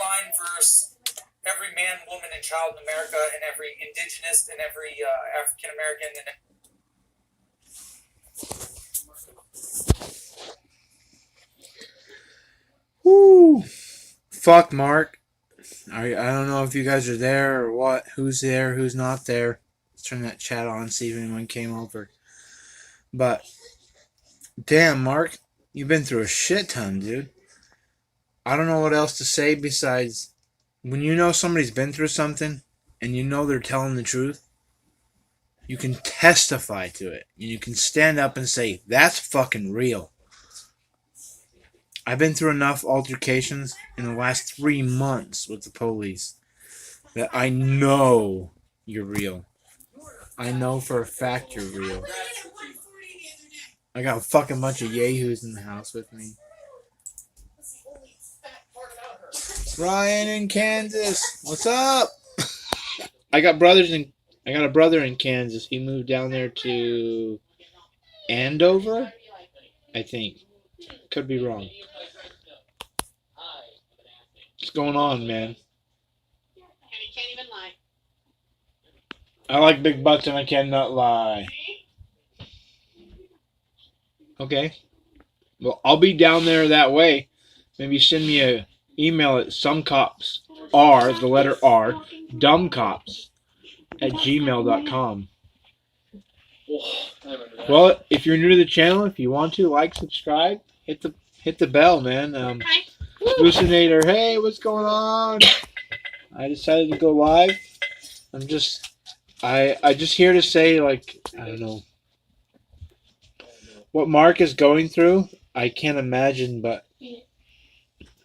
line versus every man, woman, and child in America, and every indigenous, and every African American, and woo. Fuck Mark. I don't know if you guys are there or what. Who's there? Who's not there? Let's turn that chat on. See if anyone came over. But damn, Mark, you've been through a shit ton, dude. I don't know what else to say besides when you know somebody's been through something and you know they're telling the truth, you can testify to it. And you can stand up and say, that's fucking real. I've been through enough altercations in the last 3 months with the police that I know you're real. I know for a fact you're real. I got a fucking bunch of yahoos in the house with me. Ryan in Kansas, what's up? I got a brother in Kansas. He moved down there to Andover, I think. Could be wrong. What's going on, man? And he can't even lie. I like big butts and I cannot lie. Okay. Well, I'll be down there that way. Maybe send me a email at somecops, the letter R, dumbcops@gmail.com. Well, if you're new to the channel, if you want to, like, subscribe, hit the bell, man. Lucinator, hey, what's going on? I decided to go live. I'm just here to say, like, I don't know. What Mark is going through, I can't imagine, but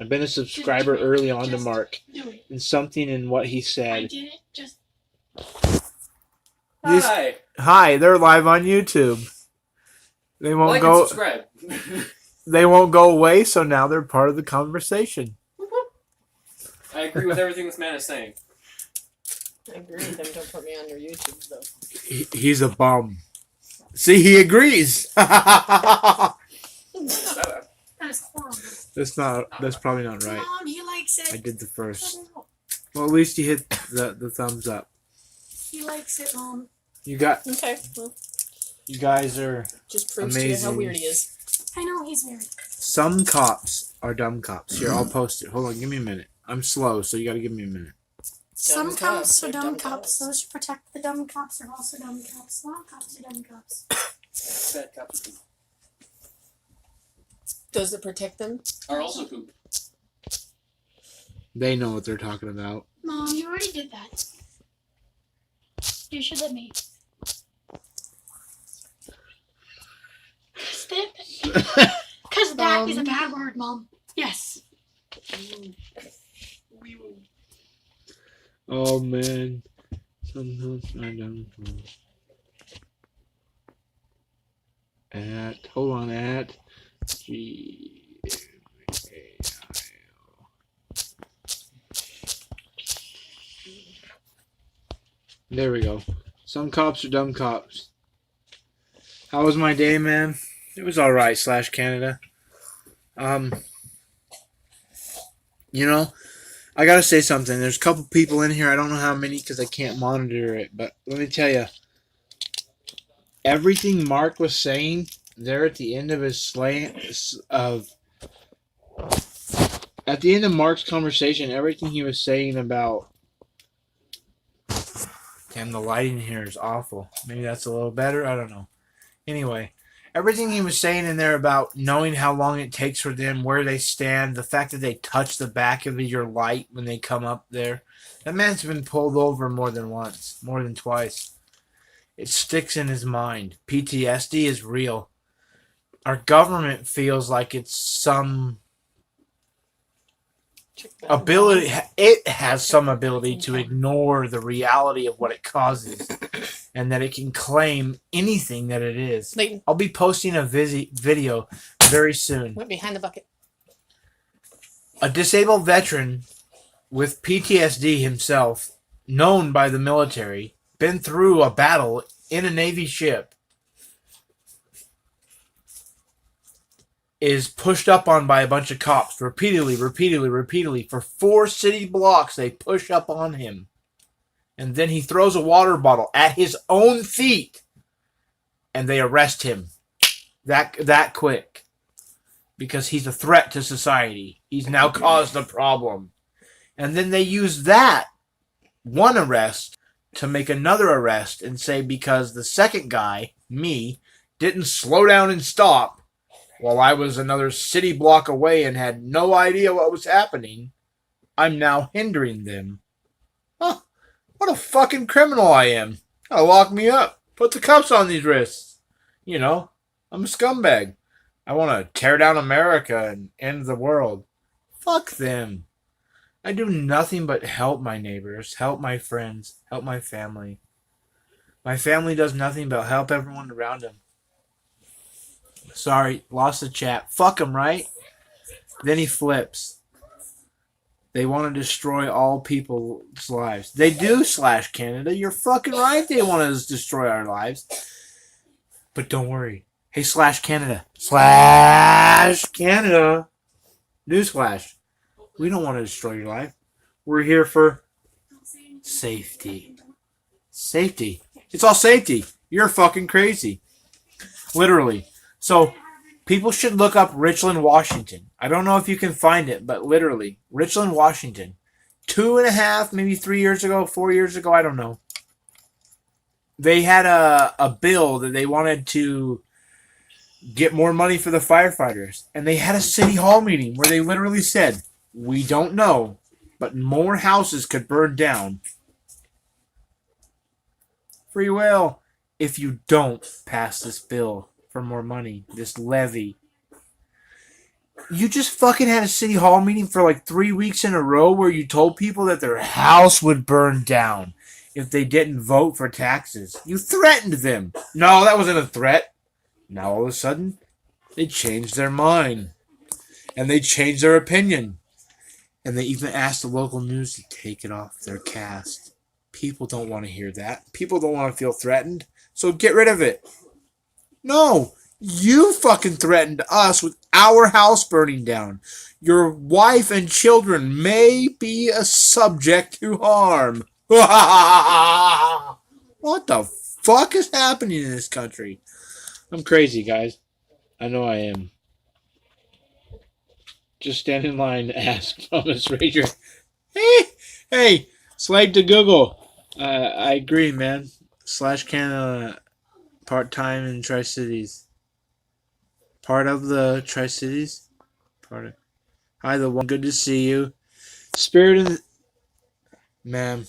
I've been a subscriber early on to Mark. And something in what he said. I did it just... Hi, they're live on YouTube. They won't like go. and subscribe. They won't go away, so now they're part of the conversation. I agree with everything this man is saying. I agree with him. Don't put me on your YouTube, though. He's a bum. See, he agrees. That is horrible. That's probably not right. Mom, he likes it. I did the first. Well, at least you hit the thumbs up. He likes it, Mom. You got. Okay, well, You guys are just proves to you how amazing. weird he is. I know he's weird. Some cops are dumb cops. Here, I'll post it. Hold on, give me a minute. I'm slow, so you gotta give me a minute. Some cops cops are are dumb dumb cops. cops. Those who protect the dumb cops are also dumb cops. All cops are dumb cops. Bad cops Does it protect them? are also poop. They know what they're talking about. Mom, you already did that. You should let me. Step. Because that is a bad word, Mom. Yes. Oh man. Sometimes I don't know. Hold on, G. There we go. Some cops are dumb cops. How was my day, man? It was alright, /Canada. You know, I gotta say something. There's a couple people in here. I don't know how many because I can't monitor it. But let me tell you, everything Mark was saying there at the end of his at the end of Mark's conversation, everything he was saying about. Damn, the lighting here is awful. Maybe that's a little better. I don't know. Anyway, everything he was saying in there about knowing how long it takes for them, where they stand, the fact that they touch the back of your light when they come up there. That man's been pulled over more than once, more than twice. It sticks in his mind. PTSD is real. Our government feels like it's some ability. It has some ability to ignore the reality of what it causes. And that it can claim anything that it is. Leighton. I'll be posting a video very soon. Went behind the bucket. A disabled veteran with PTSD himself, known by the military, been through a battle in a Navy ship. is pushed up on by a bunch of cops repeatedly for 4 city blocks. They push up on him, and then he throws a water bottle at his own feet, and they arrest him that quick because he's a threat to society. He's now caused a problem, and then they use that one arrest to make another arrest and say because the second guy, me, didn't slow down and stop while I was another city block away and had no idea what was happening, I'm now hindering them. Huh, what a fucking criminal I am. Gotta lock me up. Put the cuffs on these wrists. You know, I'm a scumbag. I want to tear down America and end the world. Fuck them. I do nothing but help my neighbors, help my friends, help my family. My family does nothing but help everyone around them. Sorry, lost the chat. Fuck him, right? Then he flips. They want to destroy all people's lives. They do, Slash Canada. You're fucking right. They want to destroy our lives. But don't worry. Hey, Slash Canada. Slash Canada. Newsflash. We don't want to destroy your life. We're here for safety. Safety. It's all safety. You're fucking crazy. Literally. So, people should look up Richland, Washington. I don't know if you can find it, but literally, Richland, Washington. 2.5, maybe 3 years ago, 4 years ago, I don't know. They had a bill that they wanted to get more money for the firefighters. And they had a city hall meeting where they literally said, we don't know, but more houses could burn down. Free will. If you don't pass this bill for more money, this levy. You just fucking had a city hall meeting for like 3 weeks in a row where you told people that their house would burn down if they didn't vote for taxes. You threatened them. No, that wasn't a threat. Now all of a sudden, they changed their mind. And they changed their opinion. And they even asked the local news to take it off their cast. People don't want to hear that. People don't want to feel threatened. So get rid of it. No, you fucking threatened us with our house burning down. Your wife and children may be a subject to harm. What the fuck is happening in this country? I'm crazy, guys. I know I am. Just stand in line to ask Thomas Rager. Hey, slave to Google. I agree, man. Slash Canada, part-time in Tri-Cities. Part of the Tri-Cities? Hi, the one. Good to see you. Spirit in the... Man.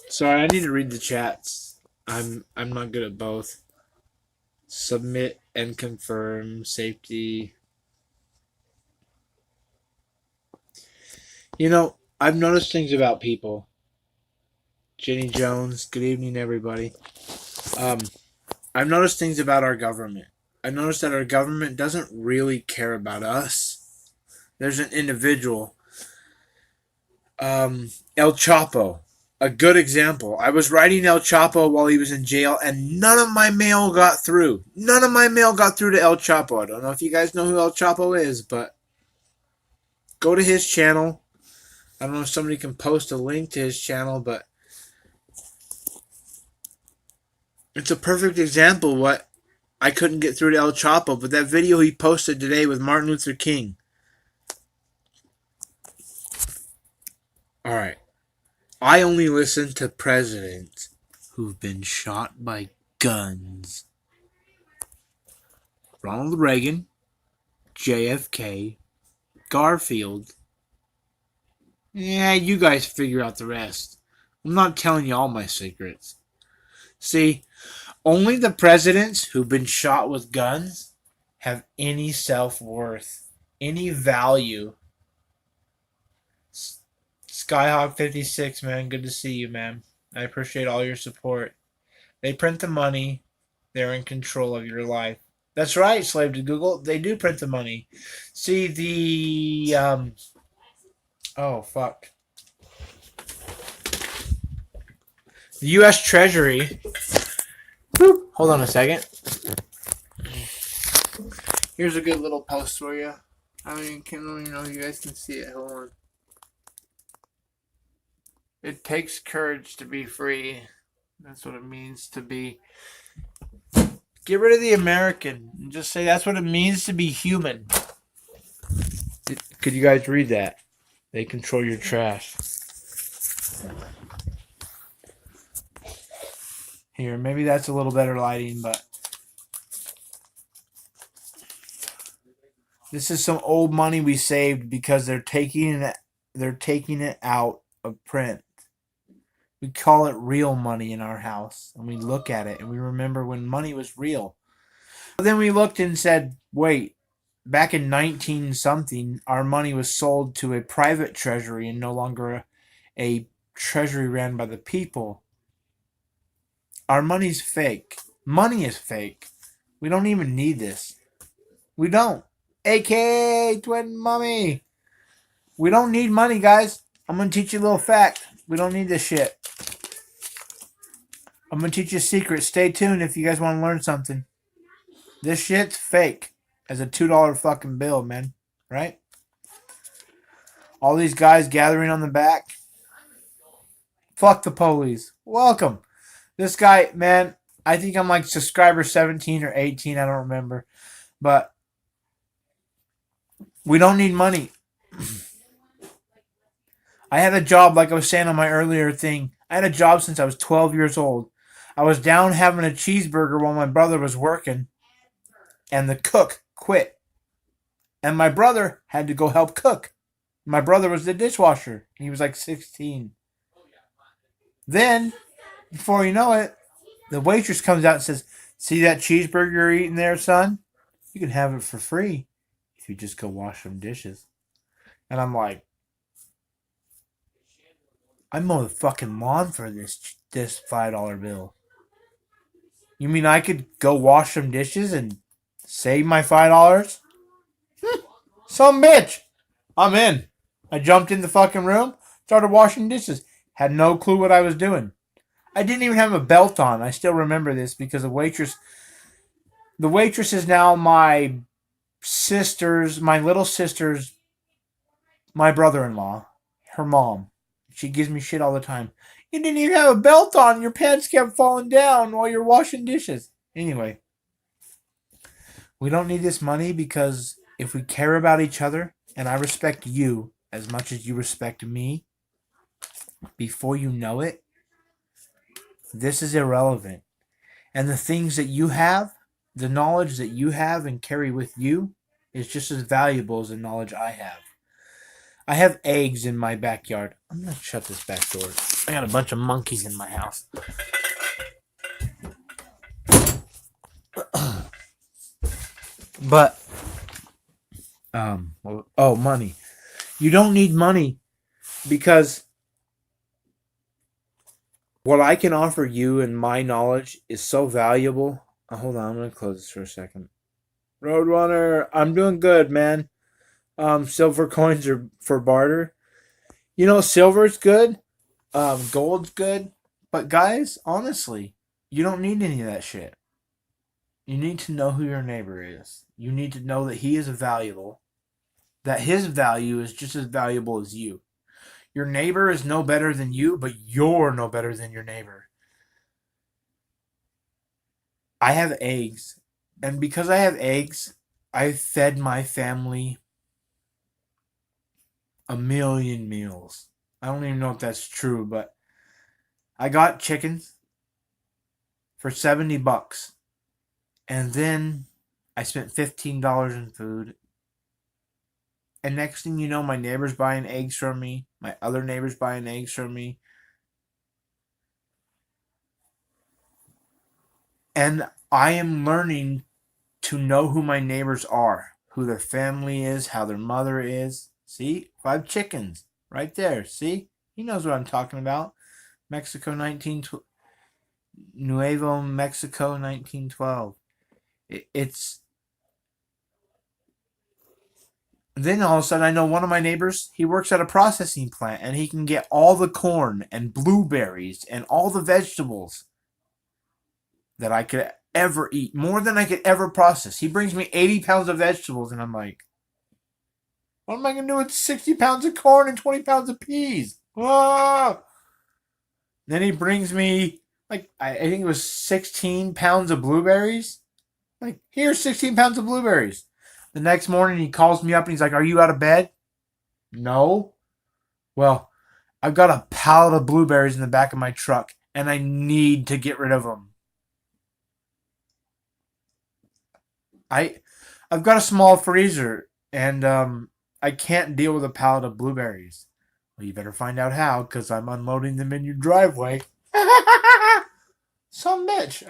Sorry, I need to read the chats. I'm not good at both. Submit and confirm. Safety... You know, I've noticed things about people. Jenny Jones, good evening, everybody. I've noticed things about our government. I've noticed that our government doesn't really care about us. There's an individual, El Chapo, a good example. I was writing El Chapo while he was in jail, and none of my mail got through. None of my mail got through to El Chapo. I don't know if you guys know who El Chapo is, but go to his channel. I don't know if somebody can post a link to his channel, but it's a perfect example of what I couldn't get through to El Chapo. But that video he posted today with Martin Luther King. Alright. I only listen to presidents who've been shot by guns. Ronald Reagan, JFK, Garfield. Yeah, you guys figure out the rest. I'm not telling you all my secrets. See, only the presidents who've been shot with guns have any self-worth, any value. Skyhawk56, man, good to see you, man. I appreciate all your support. They print the money. They're in control of your life. That's right, slave to Google. They do print the money. See, the... Oh, fuck. The U.S. Treasury... Hold on a second. Here's a good little post for you. I don't even know if you guys can see it. Hold on. It takes courage to be free. That's what it means to be. Get rid of the American and just say that's what it means to be human. Could you guys read that? They control your trash. Here, maybe that's a little better lighting, but this is some old money we saved because they're taking it out of print. We call it real money in our house, and we look at it and we remember when money was real. But then we looked and said, wait, back in 19 something, our money was sold to a private treasury and no longer a treasury ran by the people. Our money's fake. Money is fake. We don't even need this. We don't. AK Twin Mommy. We don't need money, guys. I'm going to teach you a little fact. We don't need this shit. I'm going to teach you a secret. Stay tuned if you guys want to learn something. This shit's fake. As a $2 fucking bill, man. Right? All these guys gathering on the back. Fuck the police. Welcome. This guy, man, I think I'm like subscriber 17 or 18. I don't remember. But we don't need money. I had a job, like I was saying on my earlier thing. I had a job since I was 12 years old. I was down having a cheeseburger while my brother was working. And the cook quit. And my brother had to go help cook. My brother was the dishwasher. He was like 16. Then, before you know it, the waitress comes out and says, see that cheeseburger you're eating there, son? You can have it for free if you just go wash some dishes. And I'm like, I mow the fucking lawn for this $5 bill. You mean I could go wash some dishes and save my $5? Some bitch. I'm in. I jumped in the fucking room, started washing dishes. Had no clue what I was doing. I didn't even have a belt on. I still remember this because the waitress is now my little sister's, my brother-in-law, her mom. She gives me shit all the time. You didn't even have a belt on. Your pants kept falling down while you're washing dishes. Anyway, we don't need this money because if we care about each other, and I respect you as much as you respect me, before you know it, this is irrelevant. And the things that you have, the knowledge that you have and carry with you, is just as valuable as the knowledge I have. I have eggs in my backyard. I'm going to shut this back door. I got a bunch of monkeys in my house. But, money. You don't need money because what I can offer you and my knowledge is so valuable. Hold on, I'm going to close this for a second. Roadrunner, I'm doing good, man. Silver coins are for barter. You know, silver's good. Gold's good. But guys, honestly, you don't need any of that shit. You need to know who your neighbor is. You need to know that he is valuable. That his value is just as valuable as you. Your neighbor is no better than you, but you're no better than your neighbor. I have eggs. And because I have eggs, I fed my family 1 million meals. I don't even know if that's true, but I got chickens for $70. And then I spent $15 in food. And next thing you know, my neighbor's buying eggs from me. My other neighbor's buying eggs from me. And I am learning to know who my neighbors are. Who their family is, how their mother is. See? 5 chickens. Right there. See? He knows what I'm talking about. Nuevo Mexico 1912. It's... Then all of a sudden I know one of my neighbors, he works at a processing plant and he can get all the corn and blueberries and all the vegetables that I could ever eat, more than I could ever process. He brings me 80 pounds of vegetables, and I'm like, what am I going to do with 60 pounds of corn and 20 pounds of peas? Ah! Then he brings me, like, I think it was 16 pounds of blueberries. Like, here's 16 pounds of blueberries. The next morning, he calls me up and he's like, are you out of bed? No. Well, I've got a pallet of blueberries in the back of my truck, and I need to get rid of them. I've got a small freezer, and I can't deal with a pallet of blueberries. Well, you better find out how, because I'm unloading them in your driveway. Some bitch.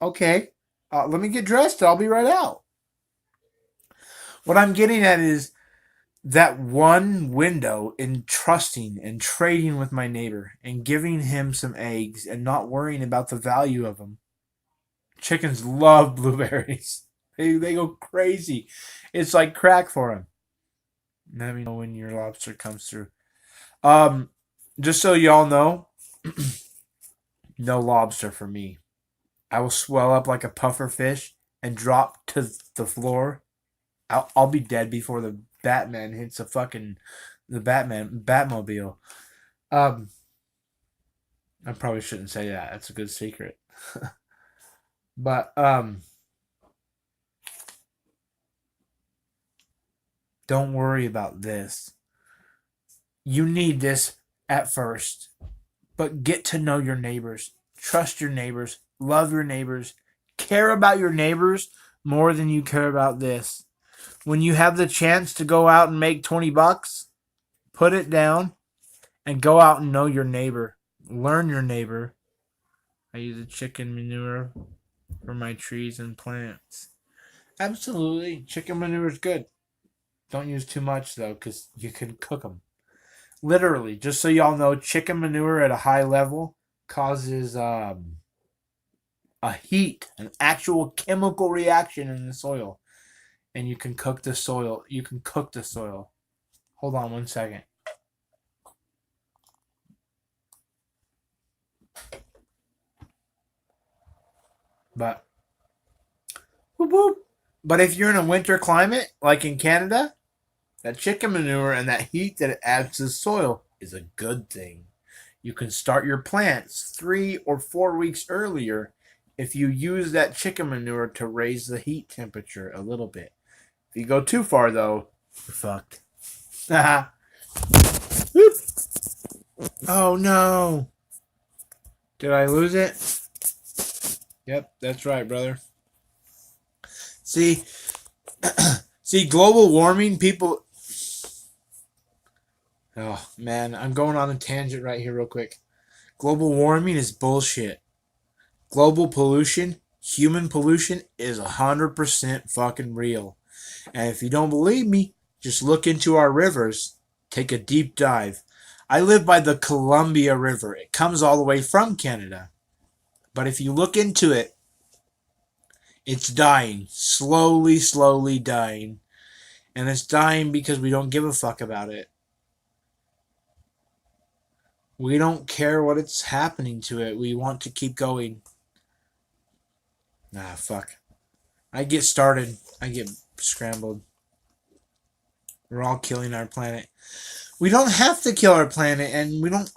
Okay. Let me get dressed. I'll be right out. What I'm getting at is that one window in trusting and trading with my neighbor and giving him some eggs and not worrying about the value of them. Chickens love blueberries. They go crazy. It's like crack for them. Let me know when your lobster comes through. Just so y'all know, no lobster for me. I will swell up like a puffer fish and drop to the floor. I'll be dead before the Batman hits the Batmobile. I probably shouldn't say that. That's a good secret. But don't worry about this. You need this at first, but get to know your neighbors. Trust your neighbors. Love your neighbors. Care about your neighbors more than you care about this. When you have the chance to go out and make $20, put it down and go out and know your neighbor. Learn your neighbor. I use a chicken manure for my trees and plants. Absolutely. Chicken manure is good. Don't use too much, though, because you can cook them. Literally, just so y'all know, chicken manure at a high level causes a heat, an actual chemical reaction in the soil. And you can cook the soil. Hold on 1 second. But if you're in a winter climate, like in Canada, that chicken manure and that heat that it adds to the soil is a good thing. You can start your plants 3 or 4 weeks earlier if you use that chicken manure to raise the heat temperature a little bit. If you go too far, though, you're fucked. Oh, no. Did I lose it? Yep, that's right, brother. See, global warming, people... Oh, man, I'm going on a tangent right here real quick. Global warming is bullshit. Global pollution, human pollution, is 100% fucking real. And if you don't believe me, just look into our rivers. Take a deep dive. I live by the Columbia River. It comes all the way from Canada. But if you look into it, it's dying. Slowly dying. And it's dying because we don't give a fuck about it. We don't care what it's happening to it. We want to keep going. Nah, fuck. I get started. I get scrambled. We're all killing our planet. We don't have to kill our planet, and we don't...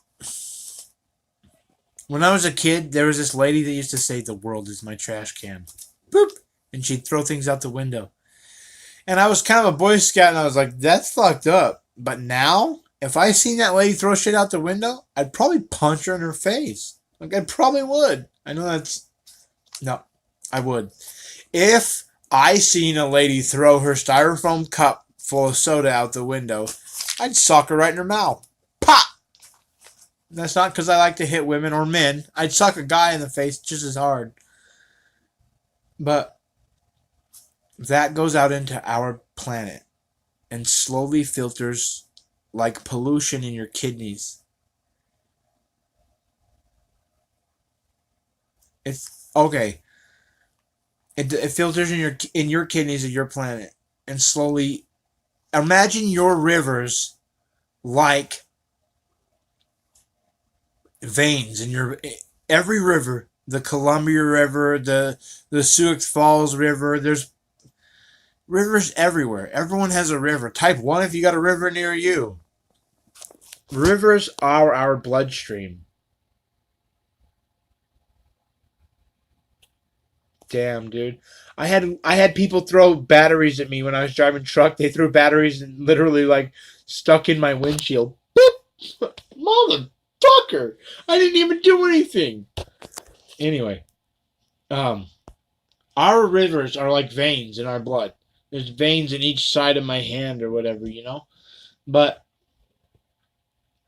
When I was a kid, there was this lady that used to say, the world is my trash can. Boop! And she'd throw things out the window. And I was kind of a Boy Scout, and I was like, that's fucked up. But now, if I seen that lady throw shit out the window, I'd probably punch her in her face. Like, I probably would. I know that's... No, I would. If I seen a lady throw her styrofoam cup full of soda out the window, I'd sock her right in her mouth. Pop! That's not because I like to hit women or men. I'd sock a guy in the face just as hard. But that goes out into our planet and slowly filters like pollution in your kidneys. It's okay. It filters in your kidneys of your planet, and slowly imagine your rivers like veins in your... Every river the Columbia River, the Sioux Falls River. There's rivers everywhere. Everyone has a river. Type 1 if you got a river near you. Rivers are our bloodstream. Damn, dude. I had people throw batteries at me when I was driving truck. They threw batteries and literally like stuck in my windshield. Boop! Motherfucker! I didn't even do anything. Anyway, our rivers are like veins in our blood. There's veins in each side of my hand or whatever, you know? But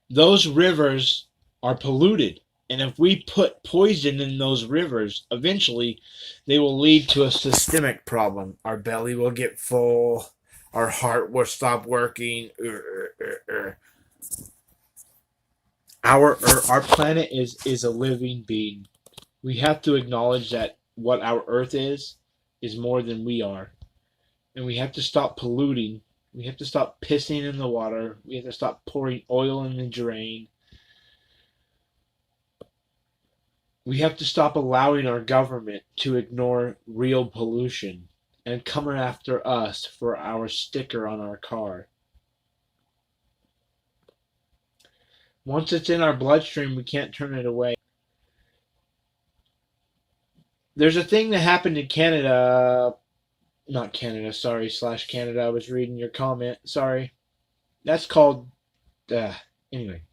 those rivers are polluted. And if we put poison in those rivers, eventually they will lead to a systemic problem. Our belly will get full. Our heart will stop working. Our planet is a living being. We have to acknowledge that what our Earth is more than we are. And we have to stop polluting. We have to stop pissing in the water. We have to stop pouring oil in the drain. We have to stop allowing our government to ignore real pollution and come after us for our sticker on our car. Once it's in our bloodstream, we can't turn it away. There's a thing that happened in Canada. Not Canada, sorry, /Canada. I was reading your comment. Sorry. That's called. Anyway.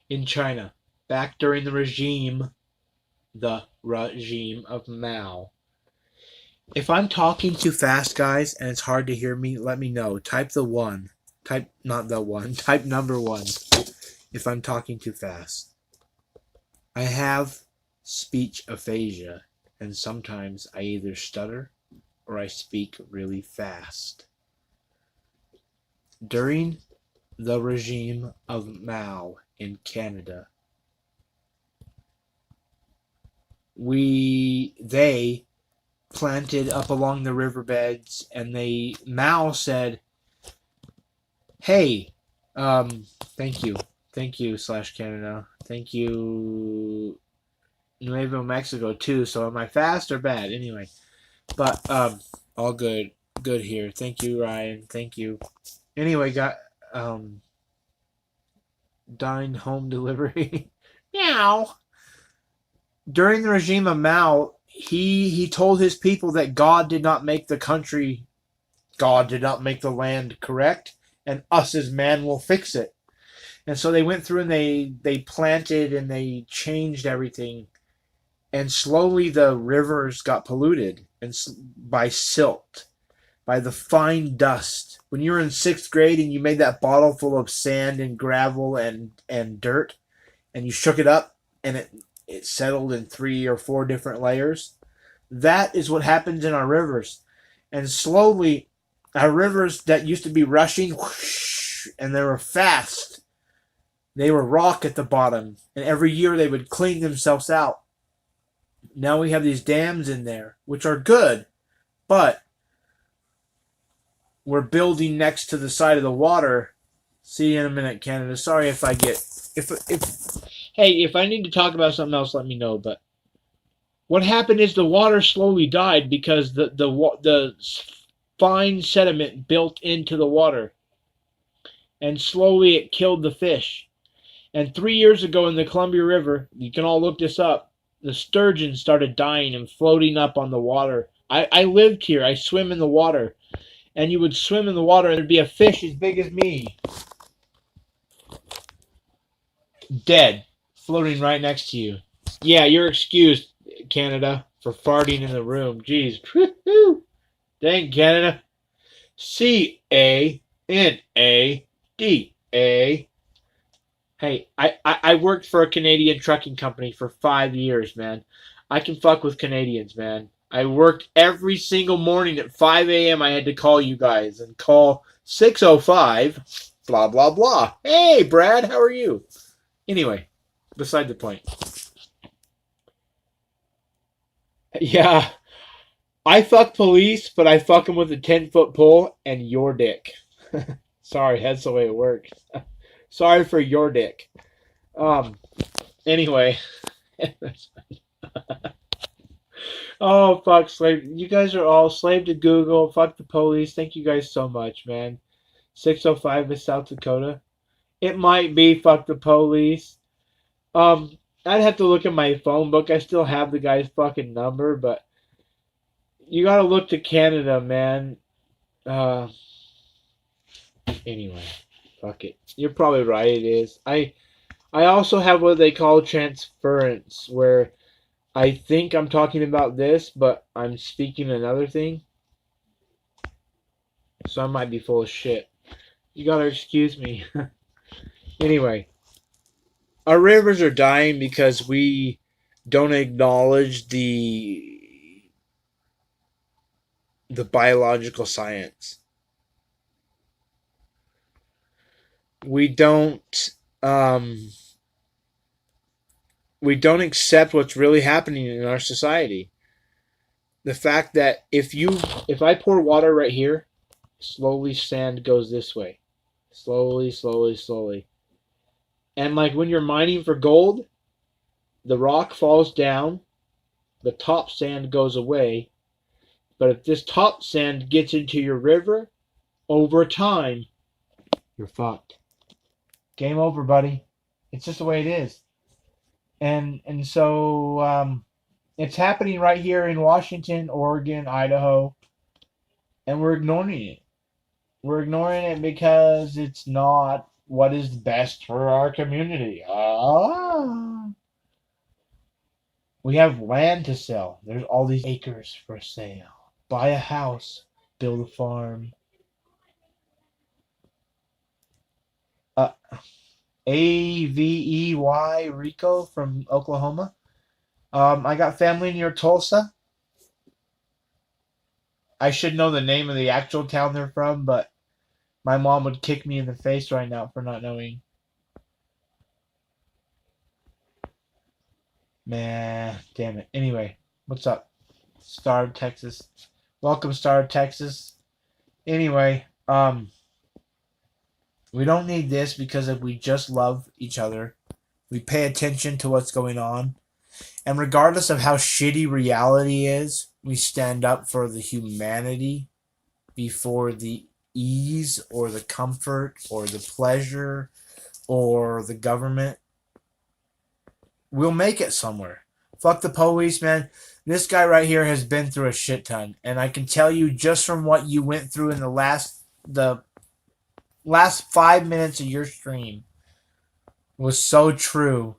In China. Back during the regime of Mao. If I'm talking too fast, guys, and it's hard to hear me, let me know. Type the 1. Type, not the 1. Type number 1 if I'm talking too fast. I have speech aphasia, and sometimes I either stutter or I speak really fast. During the regime of Mao in Canada, they planted up along the riverbeds, and Mao said, hey, thank you /Canada, thank you Nuevo Mexico too. So am I fast or bad? Anyway, but all good here. Thank you, Ryan. Thank you. Anyway, got dined home delivery. Meow. During the regime of Mao, he told his people that God did not make the country, God did not make the land correct, and us as man will fix it. And so they went through and they planted and they changed everything. And slowly the rivers got polluted by silt, by the fine dust. When you were in 6th grade and you made that bottle full of sand and gravel and dirt, and you shook it up and it settled in 3 or 4 different layers, that is what happens in our rivers. And slowly, our rivers that used to be rushing, whoosh, and they were fast, they were rock at the bottom, and every year they would clean themselves out. Now we have these dams in there, which are good, but we're building next to the side of the water. See you in a minute, Canada. Sorry if I get... If I need to talk about something else, let me know. But what happened is the water slowly died because the fine sediment built into the water. And slowly it killed the fish. And 3 years ago in the Columbia River, you can all look this up, the sturgeon started dying and floating up on the water. I lived here. I swim in the water. And you would swim in the water and there'd be a fish as big as me. Dead. Floating right next to you. Yeah, you're excused, Canada, for farting in the room. Jeez. Dang, Canada. CANADA. Hey, I worked for a Canadian trucking company for 5 years, man. I can fuck with Canadians, man. I worked every single morning at 5 a.m. I had to call you guys and call 605 blah, blah, blah. Hey, Brad, how are you? Anyway, beside the point. Yeah, I fuck police, but I fuck them with a 10-foot pole and your dick. Sorry, that's the way it works. Sorry for your dick. Anyway, Oh, fuck, slave. You guys are all slave to Google. Fuck the police. Thank you guys so much, man. 605 is South Dakota. It might be fuck the police. I'd have to look at my phone book. I still have the guy's fucking number, but you gotta look to Canada, man. Anyway, fuck it. You're probably right, it is. I also have what they call transference, where I think I'm talking about this, but I'm speaking another thing. So I might be full of shit. You gotta excuse me. Anyway, our rivers are dying because we don't acknowledge the biological science. We don't accept what's really happening in our society. The fact that if I pour water right here, slowly sand goes this way. Slowly, slowly, slowly. And like when you're mining for gold, the rock falls down, the top sand goes away. But if this top sand gets into your river, over time, you're fucked. Game over, buddy. It's just the way it is. And so it's happening right here in Washington, Oregon, Idaho, and we're ignoring it. We're ignoring it because it's not what is best for our community. We have land to sell. There's all these acres for sale. Buy a house, build a farm. Avey Rico from Oklahoma. I got family near Tulsa. I should know the name of the actual town they're from, but my mom would kick me in the face right now for not knowing. Man, damn it. Anyway, what's up? Star of Texas. Welcome, Star of Texas. Anyway, we don't need this because if we just love each other, we pay attention to what's going on, and regardless of how shitty reality is, we stand up for the humanity before the ease or the comfort or the pleasure or the government. We'll make it somewhere. Fuck the police, man. This guy right here has been through a shit ton, and I can tell you just from what you went through in the last 5 minutes of your stream was so true.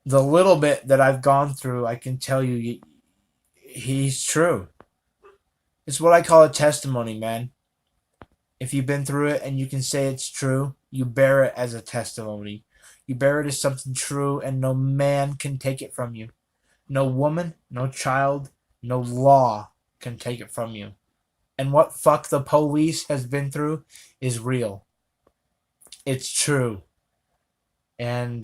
The little bit that I've gone through, I can tell you, he's true. It's what I call a testimony, man. If you've been through it and you can say it's true, you bear it as a testimony. You bear it as something true, and no man can take it from you. No woman, no child, no law can take it from you. And what fuck the police has been through is real. It's true. And,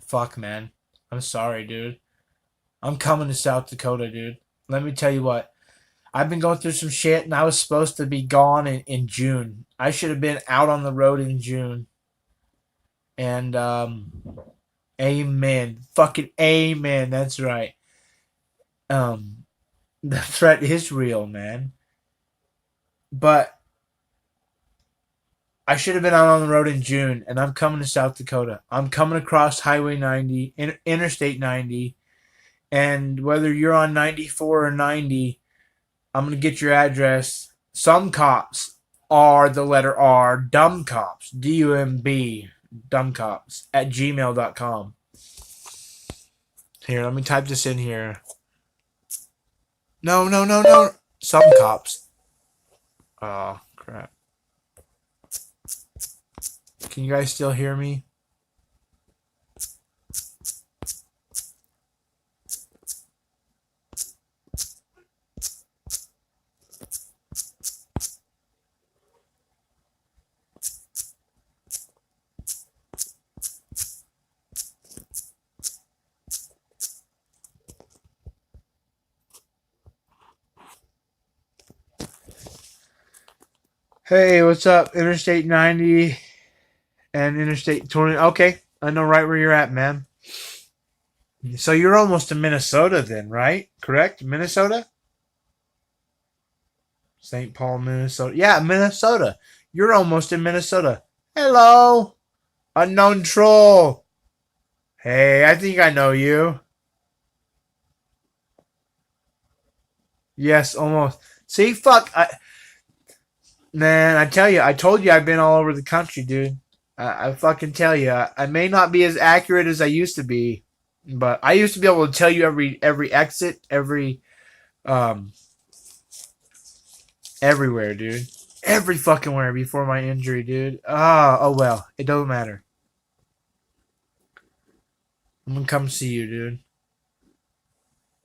fuck, man. I'm sorry, dude. I'm coming to South Dakota, dude. Let me tell you what. I've been going through some shit, and I was supposed to be gone in June. I should have been out on the road in June. And, amen. Fucking amen. That's right. The threat is real, man. But I should have been out on the road in June, and I'm coming to South Dakota. I'm coming across Highway 90, Interstate 90, and whether you're on 94 or 90, I'm going to get your address. Some cops are the letter R, dumb cops, D-U-M-B, dumb cops, at gmail.com. Here, let me type this in here. No. Some cops. Oh, crap. Can you guys still hear me? Hey, what's up? Interstate 90 and Interstate 20. Okay, I know right where you're at, man. So you're almost in Minnesota then, right? Correct? Minnesota? St. Paul, Minnesota. Yeah, Minnesota. You're almost in Minnesota. Hello, unknown troll. Hey, I think I know you. Yes, almost. See, fuck. Man, I tell you, I told you I've been all over the country, dude. I fucking tell you, I may not be as accurate as I used to be, but I used to be able to tell you every exit, um everywhere, dude. Every fucking where before my injury, dude. Oh well, it doesn't matter. I'm gonna come see you, dude.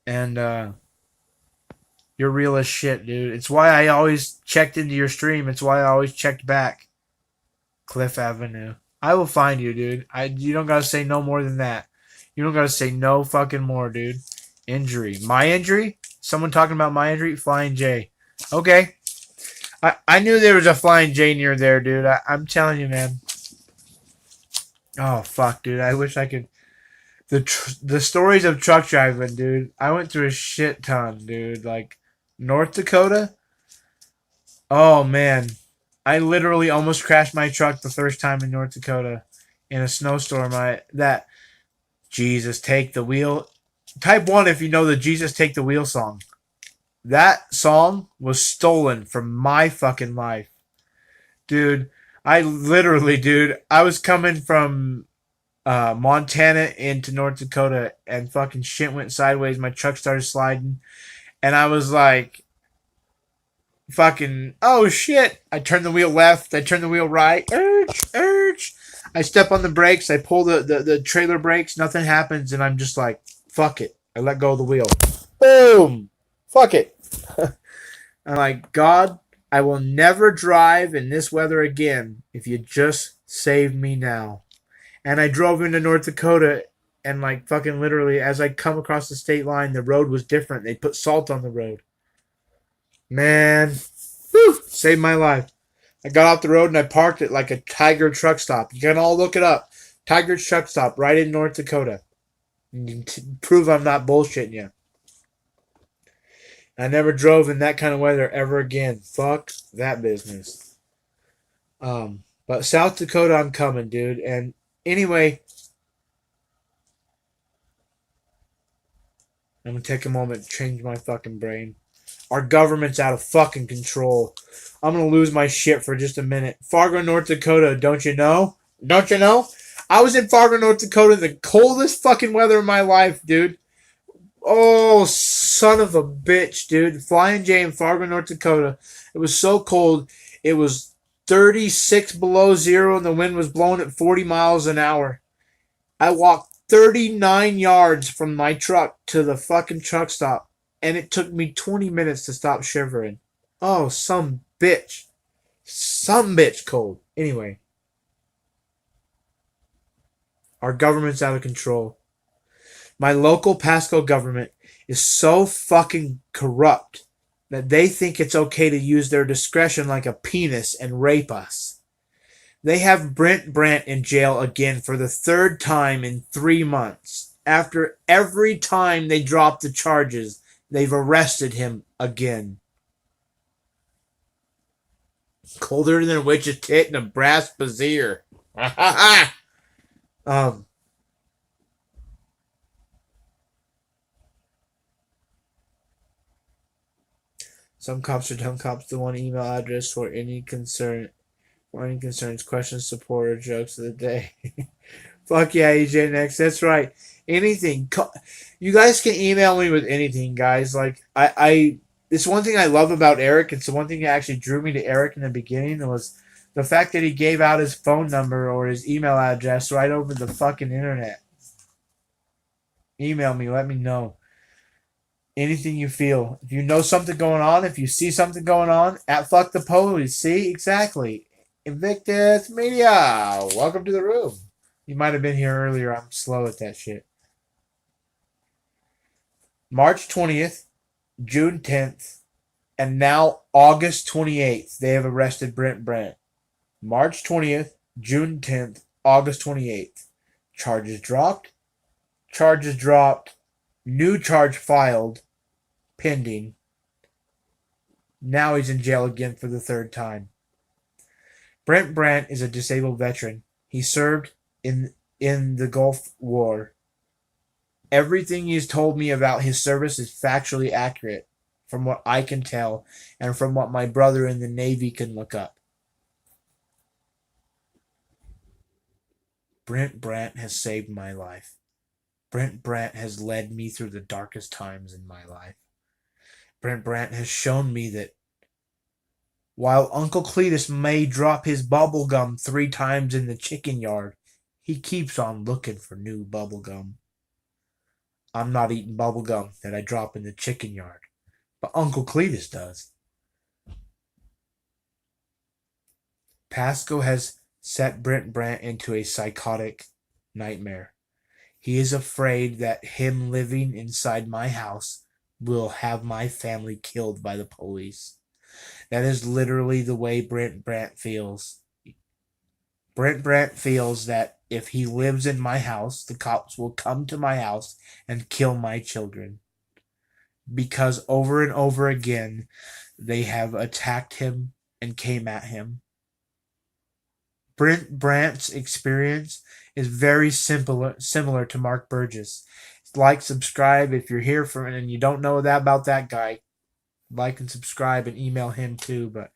And you're real as shit, dude. It's why I always checked into your stream. It's why I always checked back. Cliff Avenue. I will find you, dude. You don't gotta say no more than that. You don't gotta say no fucking more, dude. Injury. My injury? Someone talking about my injury? Flying J. Okay. I knew there was a Flying J near there, dude. I'm telling you, man. Oh, fuck, dude. I wish I could. The stories of truck driving, dude. I went through a shit ton, dude. Like, North Dakota? Oh, man. I literally almost crashed my truck the first time in North Dakota in a snowstorm. That Jesus Take the Wheel. Type 1 if you know the Jesus Take the Wheel song. That song was stolen from my fucking life. Dude, I was coming from Montana into North Dakota and fucking shit went sideways. My truck started sliding. And I was like, fucking, oh shit. I turned the wheel left. I turned the wheel right. Urge. I step on the brakes. I pull the trailer brakes. Nothing happens. And I'm just like, fuck it. I let go of the wheel. Boom. Fuck it. I'm like, God, I will never drive in this weather again if you just save me now. And I drove into North Dakota and like fucking literally as I come across the state line, the road was different. They put salt on the road. Man, whew, saved my life. I got off the road and I parked at like a Tiger truck stop. You can all look it up. Tiger truck stop right in North Dakota. You can prove I'm not bullshitting you. I never drove in that kind of weather ever again. Fuck that business. But South Dakota, I'm coming, dude. And anyway, I'm gonna take a moment to change my fucking brain. Our government's out of fucking control. I'm gonna lose my shit for just a minute. Fargo, North Dakota, don't you know? Don't you know? I was in Fargo, North Dakota, the coldest fucking weather of my life, dude. Oh, son of a bitch, dude. Flying J in Fargo, North Dakota. It was so cold. It was 36 below zero and the wind was blowing at 40 miles an hour. I walked 39 yards from my truck to the fucking truck stop and it took me 20 minutes to stop shivering. Oh, some bitch. Some bitch cold. Anyway. Our government's out of control. My local Pasco government is so fucking corrupt that they think it's okay to use their discretion like a penis and rape us. They have Brent Brandt in jail again for the third time in 3 months. After every time they drop the charges, they've arrested him again. Colder than a witch's tit and a brass brazier. Some cops are dumb cops. The one email address for any concerns, questions, support, or jokes of the day. Fuck yeah, EJ Next. That's right. Anything. You guys can email me with anything, guys. Like it's one thing I love about Eric. It's the one thing that actually drew me to Eric in the beginning was the fact that he gave out his phone number or his email address right over the fucking internet. Email me. Let me know. Anything you feel. If you know something going on, if you see something going on, at Fuck the Police. See? Exactly. Invictus Media. Welcome to the room. You might have been here earlier. I'm slow at that shit. March 20th, June 10th, and now August 28th, they have arrested Brent Brandt. March 20th, June 10th, August 28th. Charges dropped. Charges dropped. New charge filed. Pending. Now he's in jail again for the third time. Brent Brandt is a disabled veteran. He served in the Gulf War. Everything he's told me about his service is factually accurate, from what I can tell, and from what my brother in the Navy can look up. Brent Brandt has saved my life. Brent Brandt has led me through the darkest times in my life. Brent Brandt has shown me that while Uncle Cletus may drop his bubble gum 3 times in the chicken yard, he keeps on looking for new bubble gum. I'm not eating bubble gum that I drop in the chicken yard, but Uncle Cletus does. Pasco has set Brent Brandt into a psychotic nightmare. He is afraid that him living inside my house will have my family killed by the police. That is literally the way Brent Brandt feels. Brent Brandt feels that if he lives in my house, the cops will come to my house and kill my children. Because over and over again, they have attacked him and came at him. Brent Brandt's experience is very similar to Mark Burgess. Like, subscribe if you're here for and you don't know that about that guy. Like and subscribe and email him too. But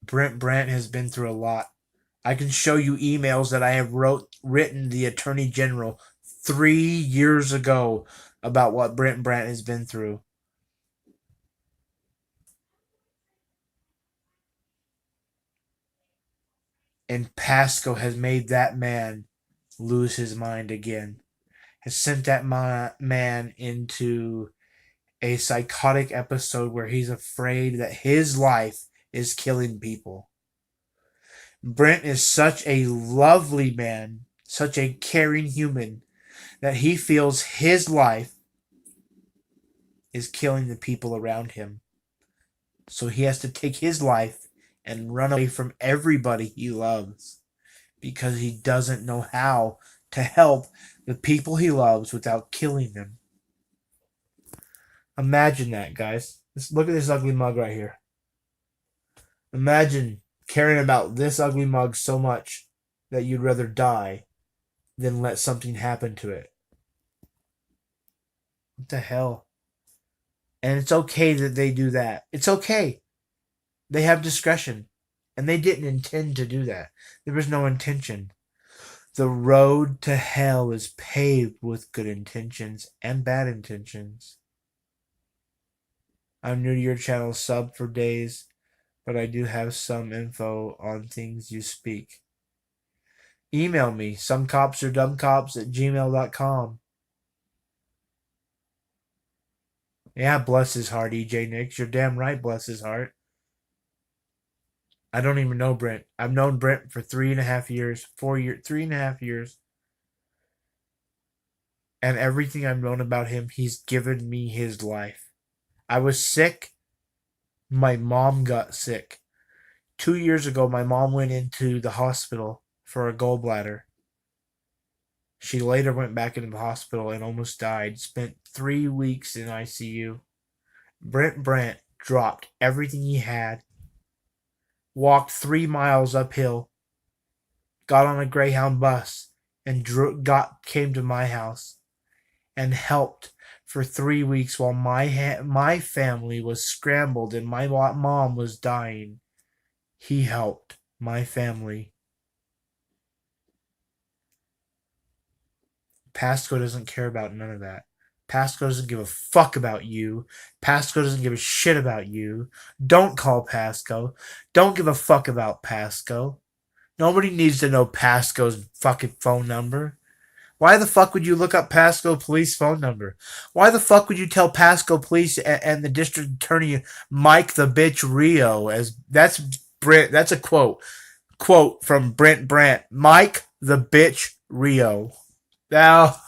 Brent Brandt has been through a lot. I can show you emails that I have written the Attorney General 3 years ago about what Brent Brandt has been through. And Pasco has made that man lose his mind again. Has sent that man into a psychotic episode where he's afraid that his life is killing people. Brent is such a lovely man, such a caring human, that he feels his life is killing the people around him. So he has to take his life and run away from everybody he loves because he doesn't know how to help the people he loves without killing them. Imagine that, guys. Look at this ugly mug right here. Imagine caring about this ugly mug so much that you'd rather die than let something happen to it. What the hell? And it's okay that they do that. It's okay. They have discretion. And they didn't intend to do that. There was no intention. The road to hell is paved with good intentions and bad intentions. I'm new to your channel, sub for days, but I do have some info on things you speak. Email me, somecopsardumbcops@gmail.com. Yeah, bless his heart, EJ Nix. You're damn right, bless his heart. I don't even know Brent. I've known Brent for 3.5 years, 4 years, 3.5 years. And everything I've known about him, he's given me his life. I was sick. My mom got sick. 2 years ago, my mom went into the hospital for a gallbladder. She later went back into the hospital and almost died. Spent 3 weeks in ICU. Brent Brandt dropped everything he had. Walked 3 miles uphill, got on a Greyhound bus, and came to my house, and helped for 3 weeks while my family was scrambled and my mom was dying. He helped my family. Pasco doesn't care about none of that. Pasco doesn't give a fuck about you. Pasco doesn't give a shit about you. Don't call Pasco. Don't give a fuck about Pasco. Nobody needs to know Pasco's fucking phone number. Why the fuck would you look up Pasco police phone number? Why the fuck would you tell Pasco police and the district attorney Mike the bitch Rio that's a quote from Brent Brandt. Mike the bitch Rio. Now,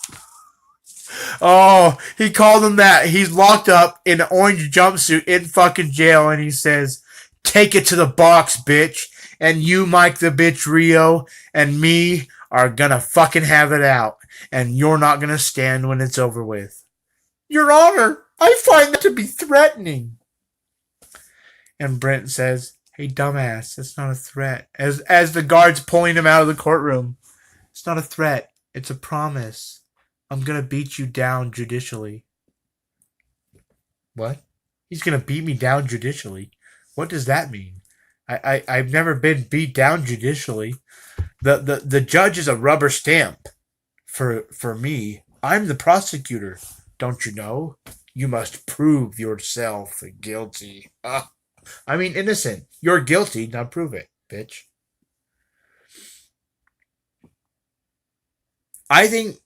oh, he called him that. He's locked up in an orange jumpsuit in fucking jail, and he says, "Take it to the box, bitch." and you, Mike the Bitch Rio, and me are gonna fucking have it out, and you're not gonna stand when it's over with. Your Honor, I find that to be threatening. And Brent says, hey, dumbass, that's not a threat. As the guards pulling him out of the courtroom. It's not a threat. It's a promise. I'm gonna beat you down judicially. What? He's gonna beat me down judicially? What does that mean? I've never been beat down judicially. The judge is a rubber stamp for me. I'm the prosecutor. Don't you know? You must prove yourself guilty. I mean innocent. You're guilty. Now prove it, bitch. I think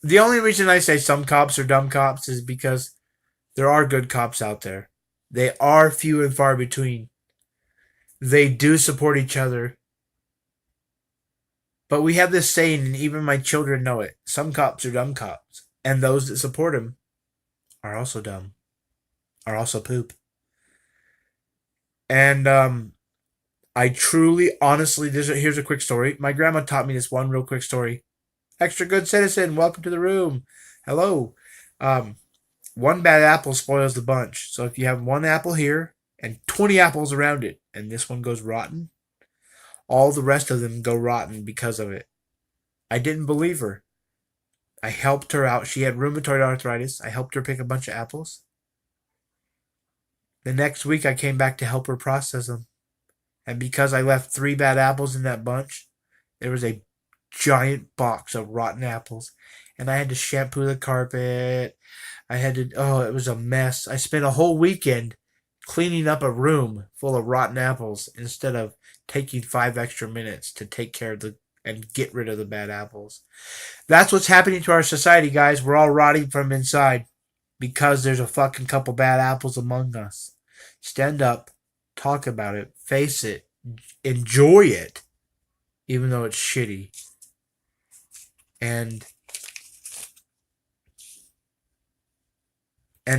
the only reason I say some cops are dumb cops is because there are good cops out there. They are few and far between. They do support each other. But we have this saying, and even my children know it. Some cops are dumb cops. And those that support them are also dumb. Are also poop. And I truly, honestly, here's a quick story. My grandma taught me this one real quick story. Extra good citizen, welcome to the room. Hello. One bad apple spoils the bunch. So if you have one apple here and 20 apples around it, and this one goes rotten, all the rest of them go rotten because of it. I didn't believe her. I helped her out. She had rheumatoid arthritis. I helped her pick a bunch of apples. The next week I came back to help her process them. And because I left 3 bad apples in that bunch, there was a giant box of rotten apples. And I had to shampoo the carpet. It was a mess. I spent a whole weekend cleaning up a room full of rotten apples instead of taking 5 extra minutes to take care of and get rid of the bad apples. That's what's happening to our society, guys. We're all rotting from inside because there's a fucking couple bad apples among us. Stand up, talk about it, face it, enjoy it, even though it's shitty. And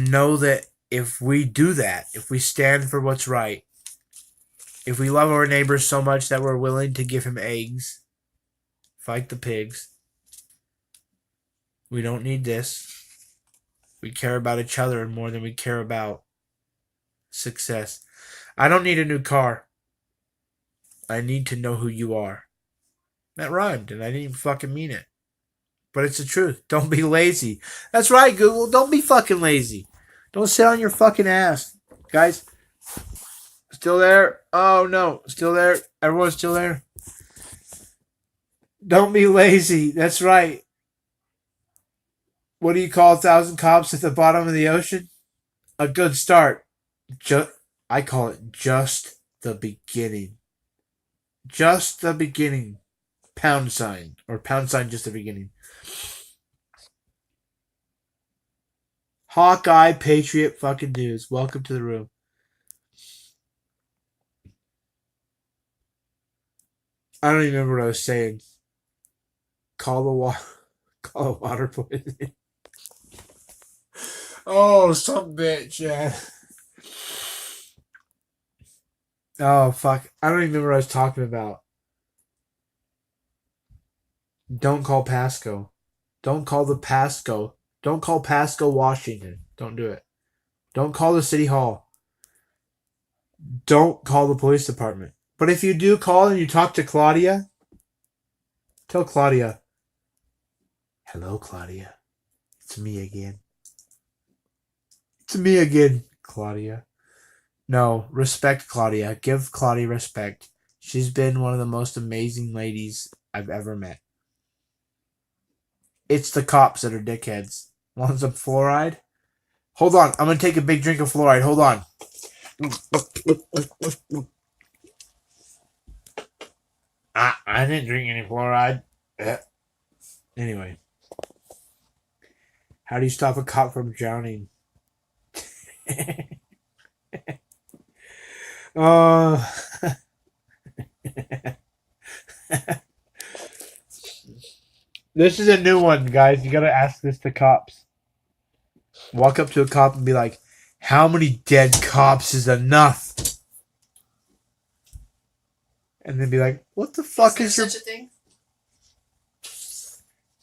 know that if we do that, if we stand for what's right, if we love our neighbor so much that we're willing to give him eggs, fight the pigs, we don't need this. We care about each other more than we care about success. I don't need a new car. I need to know who you are. That rhymed, and I didn't even fucking mean it. But it's the truth. Don't be lazy. That's right, Google. Don't be fucking lazy. Don't sit on your fucking ass. Guys, still there? Oh, no. Still there? Everyone's still there? Don't be lazy. That's right. What do you call 1,000 cops at the bottom of the ocean? A good start. I call it just the beginning. Just the beginning. Pound sign. Or pound sign just the beginning. Hawkeye Patriot fucking news. Welcome to the room. I don't even remember what I was saying. Call the water poisoning. Oh, some bitch, yeah. Oh, fuck. I don't even remember what I was talking about. Don't call Pasco. Don't call the Pasco. Don't call Pasco, Washington. Don't do it. Don't call the city hall. Don't call the police department. But if you do call and you talk to Claudia, tell Claudia, hello, Claudia. It's me again. It's me again, Claudia. No, respect Claudia. Give Claudia respect. She's been one of the most amazing ladies I've ever met. It's the cops that are dickheads. Want some fluoride? Hold on. I'm going to take a big drink of fluoride. Hold on. I didn't drink any fluoride. Anyway. How do you stop a cop from drowning? This is a new one, guys. You gotta ask this to cops. Walk up to a cop and be like, how many dead cops is enough? and then be like, "What the fuck is your such a thing?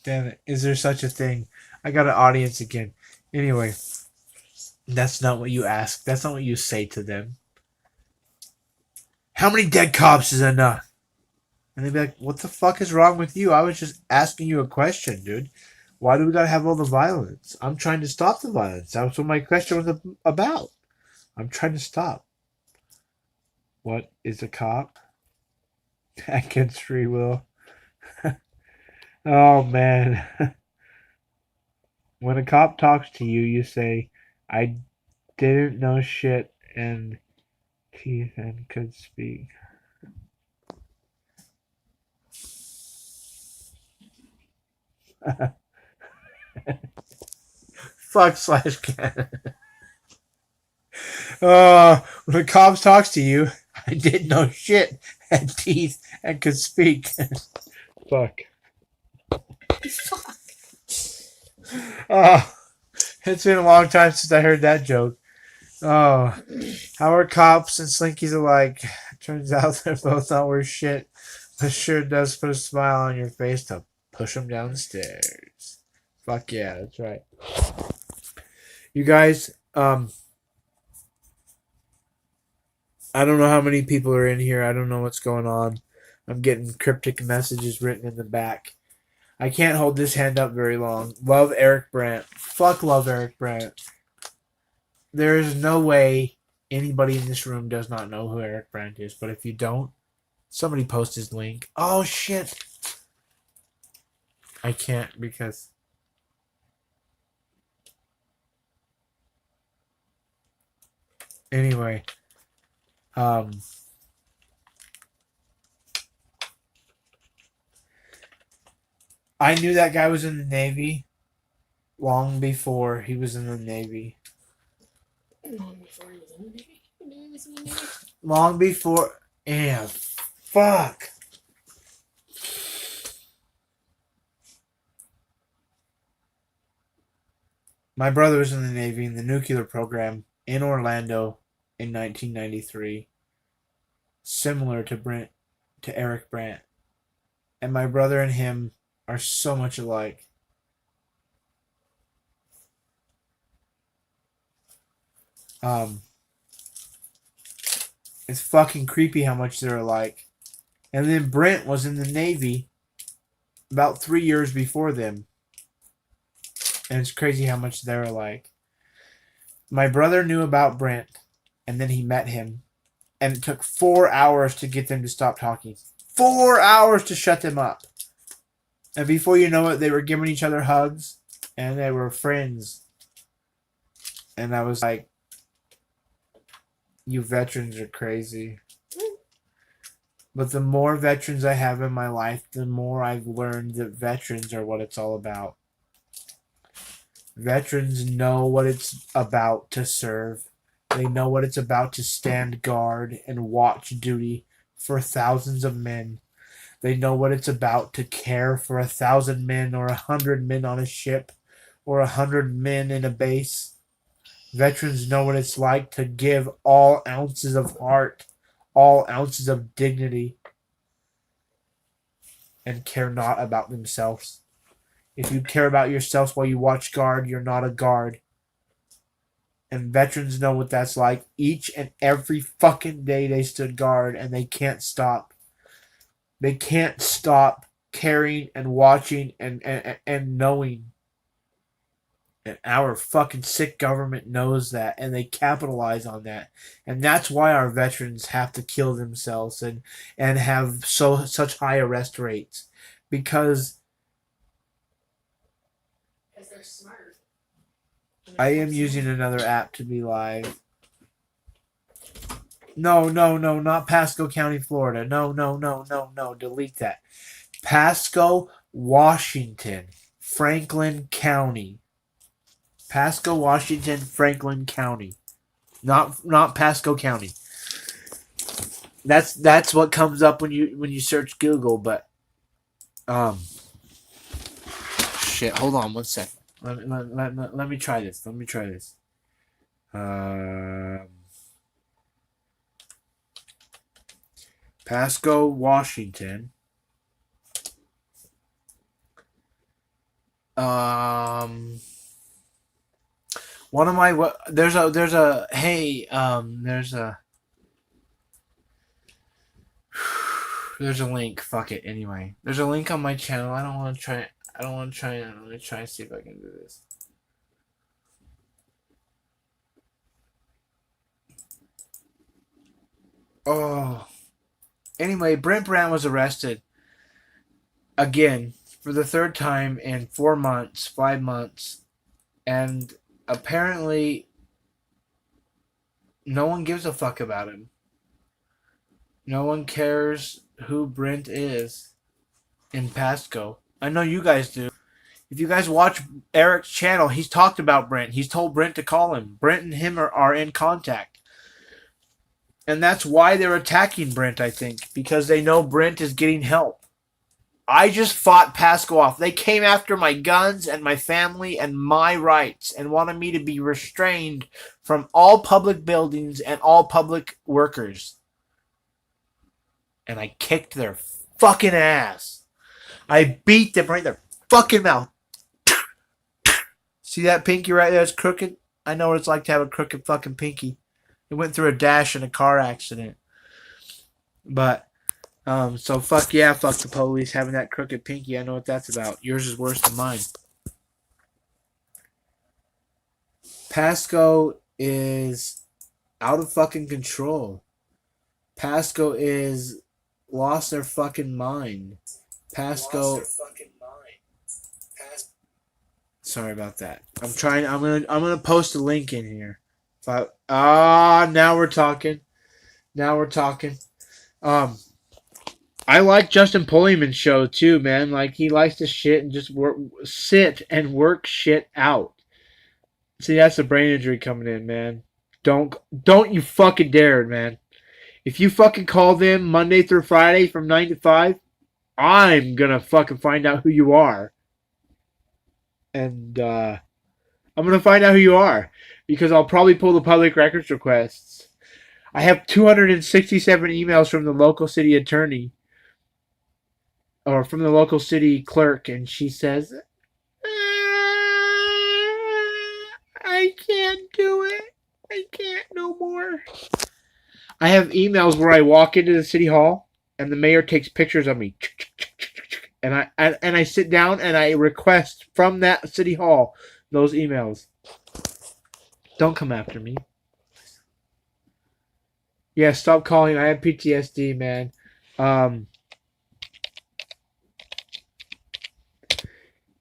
damn it? Is there such a thing?" I got an audience again. Anyway, that's not what you ask. That's not what you say to them. How many dead cops is enough? And they'd be like, "What the fuck is wrong with you? I was just asking you a question, dude. Why do we gotta have all the violence? I'm trying to stop the violence. That's what my question was about. I'm trying to stop." What is a cop? Against free will. Oh man. When a cop talks to you, you say, "I didn't know shit," and teeth and could speak. Fuck slash can. When a cop talks to you, "I didn't know shit," had teeth and could speak. Fuck. Fuck. Oh, it's been a long time since I heard that joke. Oh, how are cops and slinkies alike? Turns out they're both not worth shit, but sure does put a smile on your face to push them downstairs. Fuck yeah, that's right. You guys, I don't know how many people are in here. I don't know what's going on. I'm getting cryptic messages written in the back. I can't hold this hand up very long. Love Eric Brandt. Fuck love Eric Brandt. There is no way anybody in this room does not know who Eric Brandt is. But if you don't, somebody post his link. Oh shit. I can't because anyway. I knew that guy was in the Navy long before he was in the Navy. Long before he was in the Navy. You knew he was in the Navy? Long before. Yeah. Fuck. My brother was in the Navy in the nuclear program in Orlando in 1993. Similar to Eric Brandt. And my brother and him are so much alike. It's fucking creepy how much they're alike. And then Brent was in the Navy about 3 years before them. And it's crazy how much they're alike. My brother knew about Brent, and then he met him. And it took 4 hours to get them to stop talking. 4 hours to shut them up. And before you know it, they were giving each other hugs. And they were friends. And I was like, you veterans are crazy. But the more veterans I have in my life, the more I've learned that veterans are what it's all about. Veterans know what it's about to serve. They know what it's about to stand guard and watch duty for thousands of men. They know what it's about to care for 1,000 men or 100 men on a ship or 100 men in a base. Veterans know what it's like to give all ounces of heart, all ounces of dignity, and care not about themselves. If you care about yourselves while you watch guard, you're not a guard. And veterans know what that's like. Each and every fucking day they stood guard, and they can't stop. They can't stop caring and watching and knowing. And our fucking sick government knows that, and they capitalize on that. And that's why our veterans have to kill themselves and have such high arrest rates. Because they're smart. I am using another app to be live. No, not Pasco County, Florida. No, delete that. Pasco, Washington, Franklin County. Pasco, Washington, Franklin County. Not Pasco County. That's what comes up when you search Google, but shit, hold on one second. Let me try this. Pasco, Washington. One of my there's a there's a link. Fuck it. Anyway, there's a link on my channel. I don't want to try. Let me try and see if I can do this. Oh. Anyway, Brent Brand was arrested again for the third time in 4 months, 5 months, and apparently no one gives a fuck about him. No one cares who Brent is in Pasco. I know you guys do. If you guys watch Eric's channel, he's talked about Brent. He's told Brent to call him. Brent and him are in contact. And that's why they're attacking Brent, I think, because they know Brent is getting help. I just fought Pasco off. They came after my guns and my family and my rights and wanted me to be restrained from all public buildings and all public workers. And I kicked their fucking ass. I beat them right in their fucking mouth. See that pinky right there? It's crooked. I know what it's like to have a crooked fucking pinky. It went through a dash in a car accident. But, so fuck yeah, fuck the police having that crooked pinky. I know what that's about. Yours is worse than mine. Pasco is out of fucking control. Pasco is lost their fucking mind. Pasco. Sorry about that. I'm gonna post a link in here. Now we're talking. I like Justin Pulleyman's show too, man. Like, he likes to sit and work shit out. See, that's the brain injury coming in, man. Don't you fucking dare, man. If you fucking call them Monday through Friday from 9 to 5, I'm gonna fucking find out who you are. And I'm gonna find out who you are. Because I'll probably pull the public records requests. I have 267 emails from the local city attorney. Or from the local city clerk. And she says, I can't do it. I can't no more. I have emails where I walk into the city hall. And the mayor takes pictures of me. And I sit down and I request from that city hall those emails. Don't come after me. Yeah, stop calling. I have PTSD, man.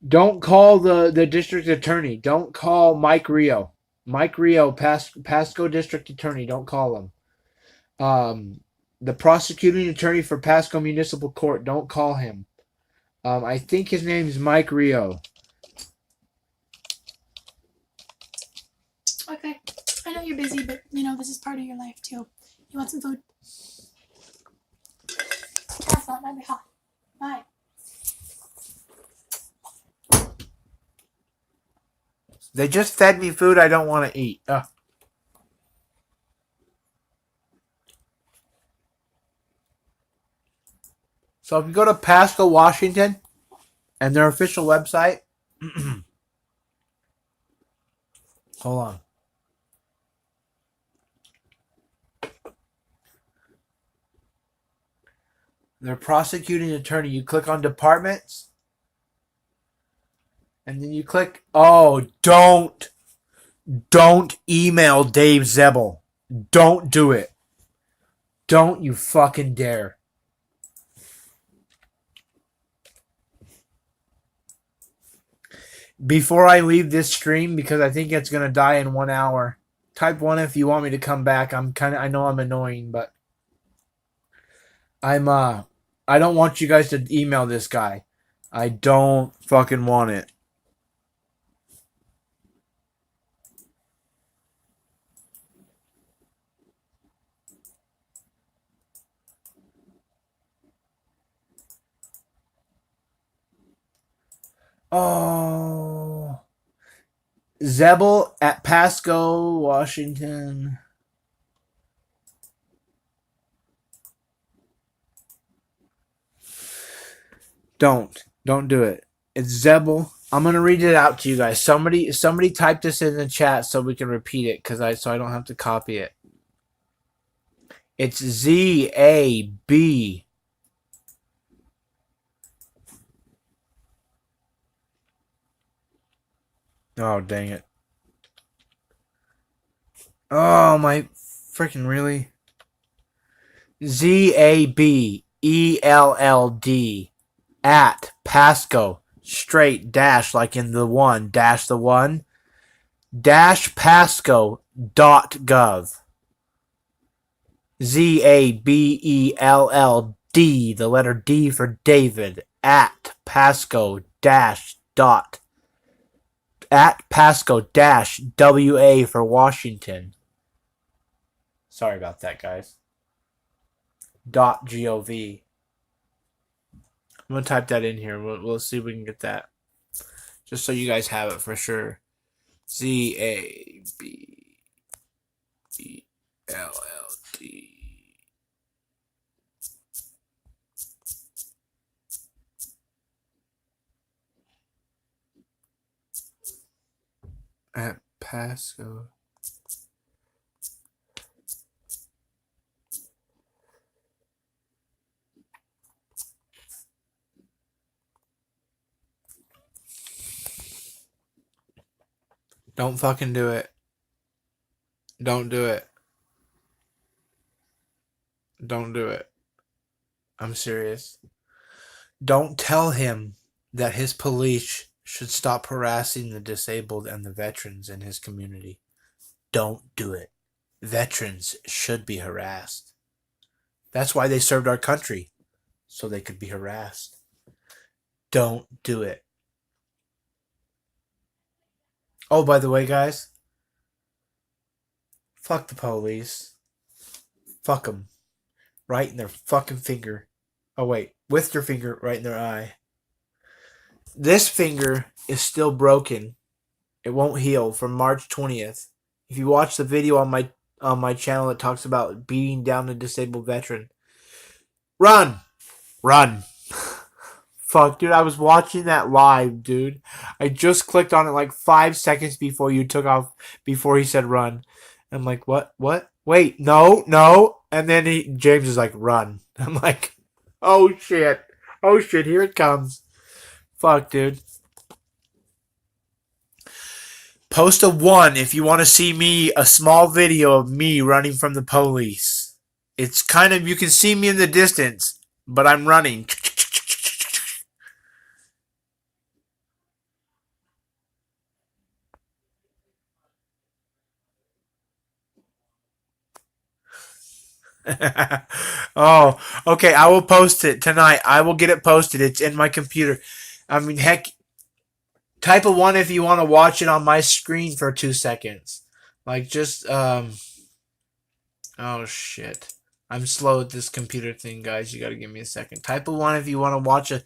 Don't call the district attorney. Don't call Mike Rio. Mike Rio, Pasco district attorney. Don't call him. The prosecuting attorney for Pasco Municipal Court. Don't call him. I think his name is Mike Rio. Okay. I know you're busy, but, this is part of your life, too. You want some food? That's not my hot. Bye. They just fed me food I don't want to eat. So if you go to Pasco, Washington, and their official website, hold on. Their prosecuting attorney, you click on departments, and then you click, don't email Dave Zebel. Don't do it. Don't you fucking dare. Before I leave this stream, because I think it's going to die in 1 hour, type 1 if you want me to come back. I know I'm annoying, but I don't want you guys to email this guy. I don't fucking want it. Oh. Zebel at Pasco, Washington. Don't do it. It's Zebel. I'm gonna read it out to you guys. Somebody type this in the chat so we can repeat it, so I don't have to copy it. It's ZAB. Oh, dang it. Oh, my freaking really? ZABELLD at Pasco straight dash like in the one dash the one dash Pasco.gov. ZABELLD, the letter D for David, at Pasco dash dot at Pasco dash WA for Washington. Sorry about that, guys. .gov. I'm gonna type that in here. We'll see if we can get that, just so you guys have it for sure. ZABELLD. At Pasco. Don't fucking do it. Don't do it. Don't do it. I'm serious. Don't tell him that his police should stop harassing the disabled and the veterans in his community. Don't do it. Veterans should be harassed. That's why they served our country, so they could be harassed. Don't do it. Oh, by the way, guys, fuck the police. Fuck them. Right in their fucking finger. Oh, wait. With your finger right in their eye. This finger is still broken. It won't heal from March 20th. If you watch the video on my channel that talks about beating down a disabled veteran. Run! Run! Fuck, dude, I was watching that live, dude. I just clicked on it like 5 seconds before you took off, before he said run. I'm like, what? Wait, no. And then James is like, run. I'm like, oh shit, here it comes. Fuck, dude. Post a 1 if you want to see me, a small video of me running from the police. It's kind of, you can see me in the distance, but I'm running. Oh, okay. I will post it tonight. I will get it posted. It's in my computer. I mean, heck, type a 1 if you want to watch it on my screen for 2 seconds. Like, just, oh, shit. I'm slow at this computer thing, guys. You gotta give me a second. Type a 1 if you want to watch a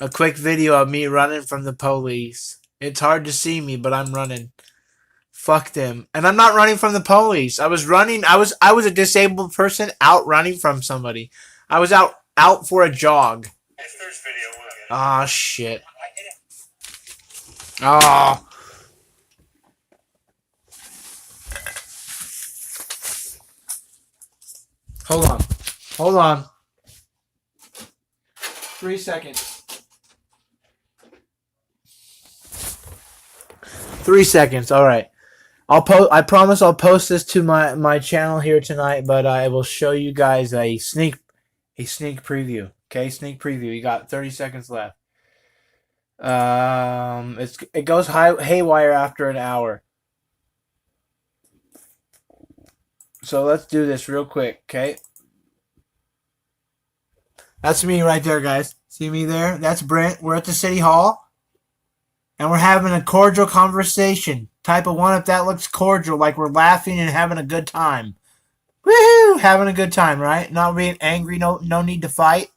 quick video of me running from the police. It's hard to see me, but I'm running. Fuck them. And I'm not running from the police. I was running. I was a disabled person out running from somebody. I was out for a jog. If there's video, we'll get it. Ah, shit. Ah. Hold on. 3 seconds. 3 seconds. All right. I promise I'll post this to my channel here tonight, but I will show you guys a sneak preview. Okay, sneak preview. You got 30 seconds left. It goes haywire after an hour. So let's do this real quick, okay? That's me right there, guys. See me there? That's Brent. We're at the City Hall. And we're having a cordial conversation. Type a 1 if that looks cordial, like we're laughing and having a good time. Woohoo! Having a good time, right? Not being angry, no need to fight.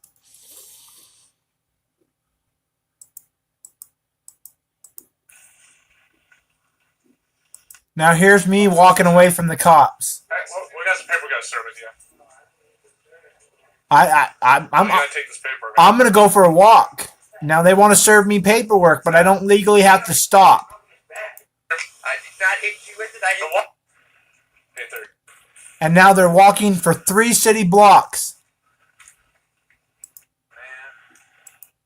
Now here's me walking away from the cops. Hey, well, we got some paper we got to serve with you. I'm You gotta take this paper. I'm gonna go for a walk. Now they want to serve me paperwork, but I don't legally have to stop. I did not hit you with it. I hit what? Hey, third. And now they're walking for 3 city blocks.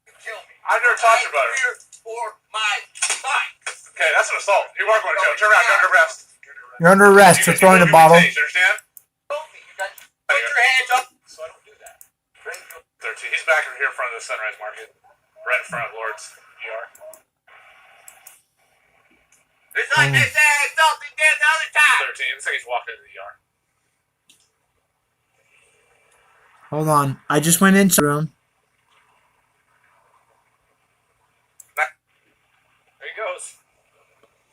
you. Kill me. I've never talked about it. Fear for my life. Okay, that's an assault. You are going to jail. Turn around. You're under arrest. You're under arrest for throwing a bottle. You understand? Kill me. You got put your hands up. So I don't do that. 13. He's back over here in front of the Sunrise Market. Right in front of Lord's ER. It's like they said something there the other time. 13. Looks like he's walking into the ER. Hold on. I just went into the room. There he goes.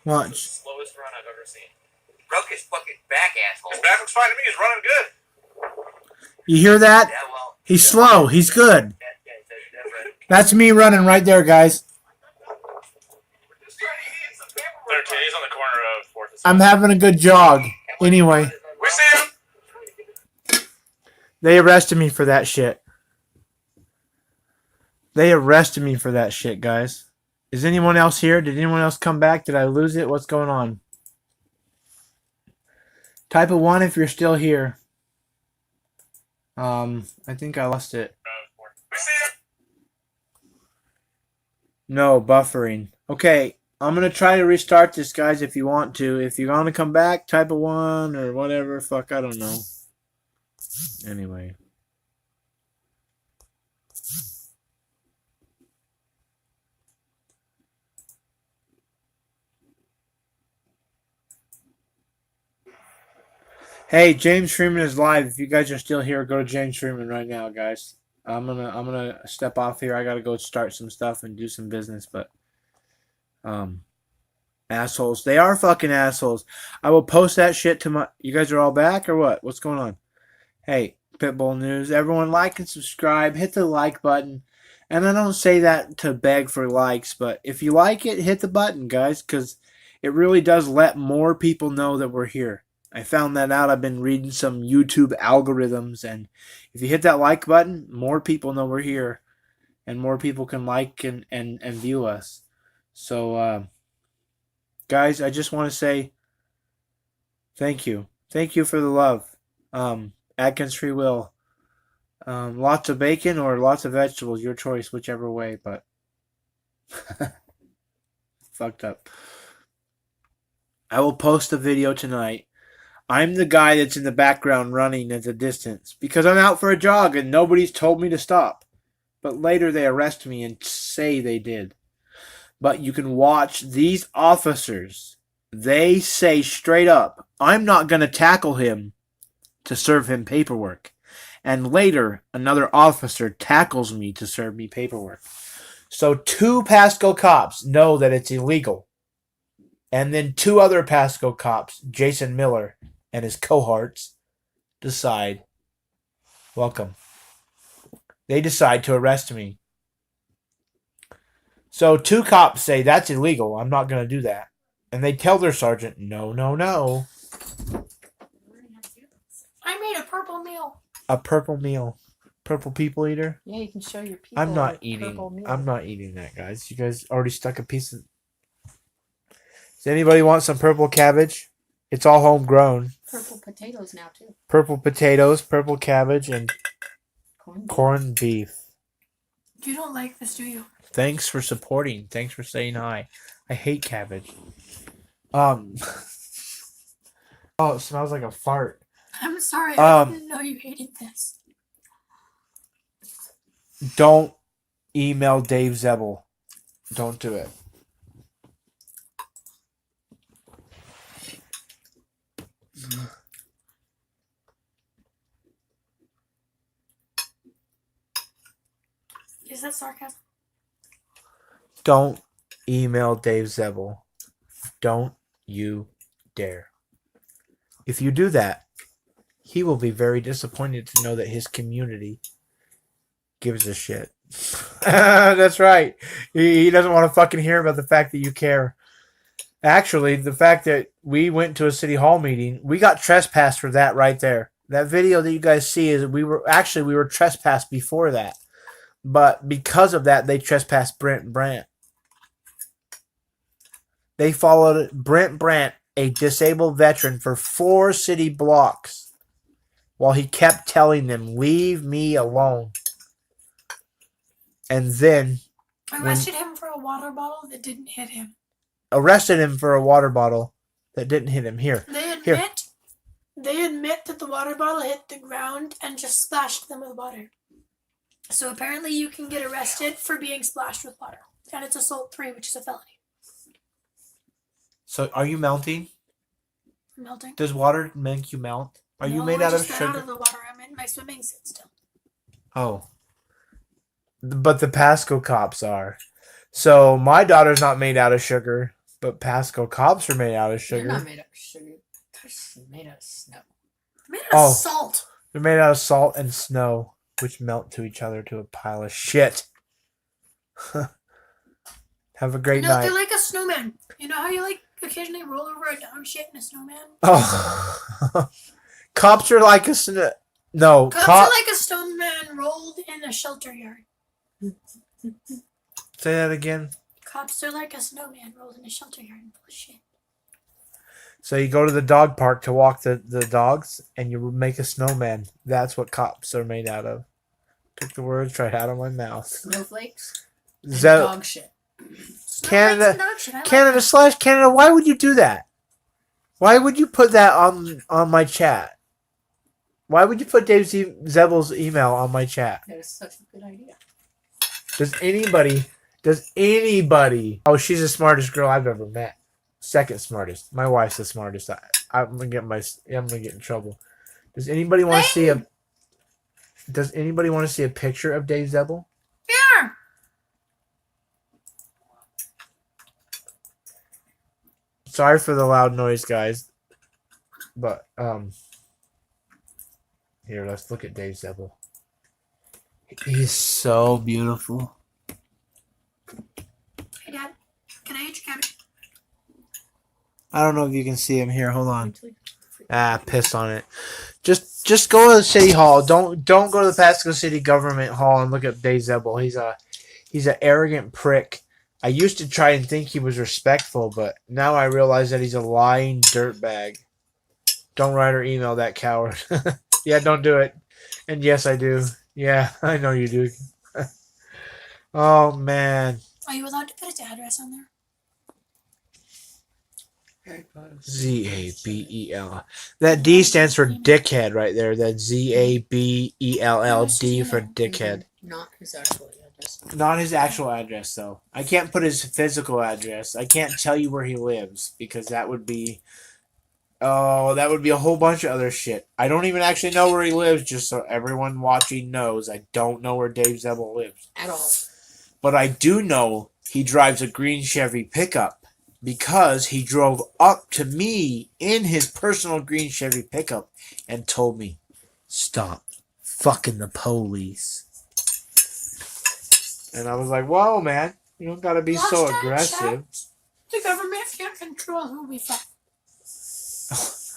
Watch. Slowest run I've ever seen. Broke his fucking back, asshole. His back looks fine to me. He's running good. You hear that? Yeah, well. He's slow. He's good. That's right. That's me running right there, guys. 13. He's on the corner of 4th and 7th. I'm having a good jog. Anyway, We see him. they arrested me for that shit. They arrested me for that shit, guys. Is anyone else here? Did anyone else come back? Did I lose it? What's going on? Type a 1 if you're still here. I think I lost it. We see him. No, buffering. Okay, I'm going to try to restart this, guys, if you want to. If you're going to come back, type a 1 or whatever. Fuck, I don't know. Anyway. Hey, James Freeman is live. If you guys are still here, go to James Freeman right now, guys. I'm gonna step off here. I gotta go start some stuff and do some business, but assholes. They are fucking assholes. I will post that shit to my. You guys are all back or what? What's going on? Hey, Pitbull News. Everyone, like and subscribe. Hit the like button. And I don't say that to beg for likes, but if you like it, hit the button, guys, because it really does let more people know that we're here. I found that out. I've been reading some YouTube algorithms, and if you hit that like button, more people know we're here, and more people can like and view us. So, guys, I just want to say thank you. Thank you for the love. Atkins Free Will. Lots of bacon or lots of vegetables, your choice, whichever way, but fucked up. I will post a video tonight. I'm the guy that's in the background running at the distance because I'm out for a jog and nobody's told me to stop. But later they arrest me and say they did. But you can watch these officers. They say straight up, I'm not going to tackle him to serve him paperwork. And later, another officer tackles me to serve me paperwork. So 2 Pasco cops know that it's illegal. And then 2 other Pasco cops, Jason Miller and his cohorts, decide, welcome. They decide to arrest me. So 2 cops say, that's illegal. I'm not going to do that. And they tell their sergeant, no, no, no. I made a purple meal. A purple meal. Purple people eater? Yeah, you can show your people. I'm not a eating. purple meal. I'm not eating that, guys. You guys already stuck a piece of. Does anybody want some purple cabbage? It's all homegrown. Purple potatoes now too. Purple potatoes, purple cabbage, and Corn. corned beef. You don't like this, do you? Thanks for supporting. Thanks for saying hi. I hate cabbage. Oh, it smells like a fart. I'm sorry. I Um, didn't know you hated this. Don't email Dave Zebel. Don't do it. Is that sarcasm? Don't email Dave Zebel. Don't you dare. If you do that, he will be very disappointed to know that his community gives a shit. That's right. He doesn't want to fucking hear about the fact that you care. Actually, the fact that we went to a city hall meeting, we got trespassed for that right there. That video that you guys see is we were trespassed before that But because of that, they trespassed Brent Brandt. They followed Brent Brandt, a disabled veteran, for 4 city blocks while he kept telling them, "Leave me alone." And then Arrested him for a water bottle that didn't hit him. arrested him for a water bottle that didn't hit him. Here. They admit that the water bottle hit the ground and just splashed them with water. So apparently you can get arrested for being splashed with water. And it's assault 3, which is a felony. So are you melting? Melting. Does water make you melt? Are you made out of Out sugar? of the water. I'm in my swimming suit still. Oh. But the Pasco cops are. So my daughter's not made out of sugar, but Pasco cops are made out of They're sugar. not made out of sugar. They're made out of snow. Made out Oh. of salt. They're made out of salt and snow, which melt to each other to a pile of shit. Have a great No, night. they're like a snowman. You know how you like occasionally roll over a dog shit in a snowman? Oh. Cops are like a snow. No, Cops are like a snowman rolled in a shelter yard. Say that again. Cops are like a snowman rolled in a shelter yard and full of shit. So you go to the dog park to walk the dogs, and you make a snowman. That's what cops are made out of. Took the words right out of my mouth. Snowflakes and Zo- dog shit. Canada- Snowflakes and dog shit. I like Canada that. / Canada. Why would you do that? Why would you put that on my chat? Why would you put Dave Zebel's email on my chat? That is such a good idea. Does anybody? Oh, she's the smartest girl I've ever met. Second smartest. My wife's the smartest. I'm gonna get in trouble. Does anybody want to see a? Does anybody want to see a picture of Dave Zebel? Yeah. Sorry for the loud noise, guys. But here, let's look at Dave Zebel. He's so beautiful. Hey, Dad. Can I eat your cabbage? I don't know if you can see him here. Hold on. Piss on it. Just go to the city hall. Don't go to the Pasco City Government Hall and look at Dave Zebel. He's an arrogant prick. I used to try and think he was respectful, but now I realize that he's a lying dirtbag. Don't write or email that coward. Yeah, don't do it. And yes, I do. Yeah, I know you do. Oh, man. Are you allowed to put his address on there? Zabel. That D stands for dickhead right there. That Zabell. D for dickhead. Not his actual address. Not his actual address, though. I can't put his physical address. I can't tell you where he lives because that would be... Oh, that would be a whole bunch of other shit. I don't even actually know where he lives, just so everyone watching knows. I don't know where Dave Zebel lives. At all. But I do know he drives a green Chevy pickup because he drove up to me in his personal green Chevy pickup and told me, "Stop fucking the police." And I was like, whoa, man. You don't gotta be so Last time aggressive. The government can't control who we fuck.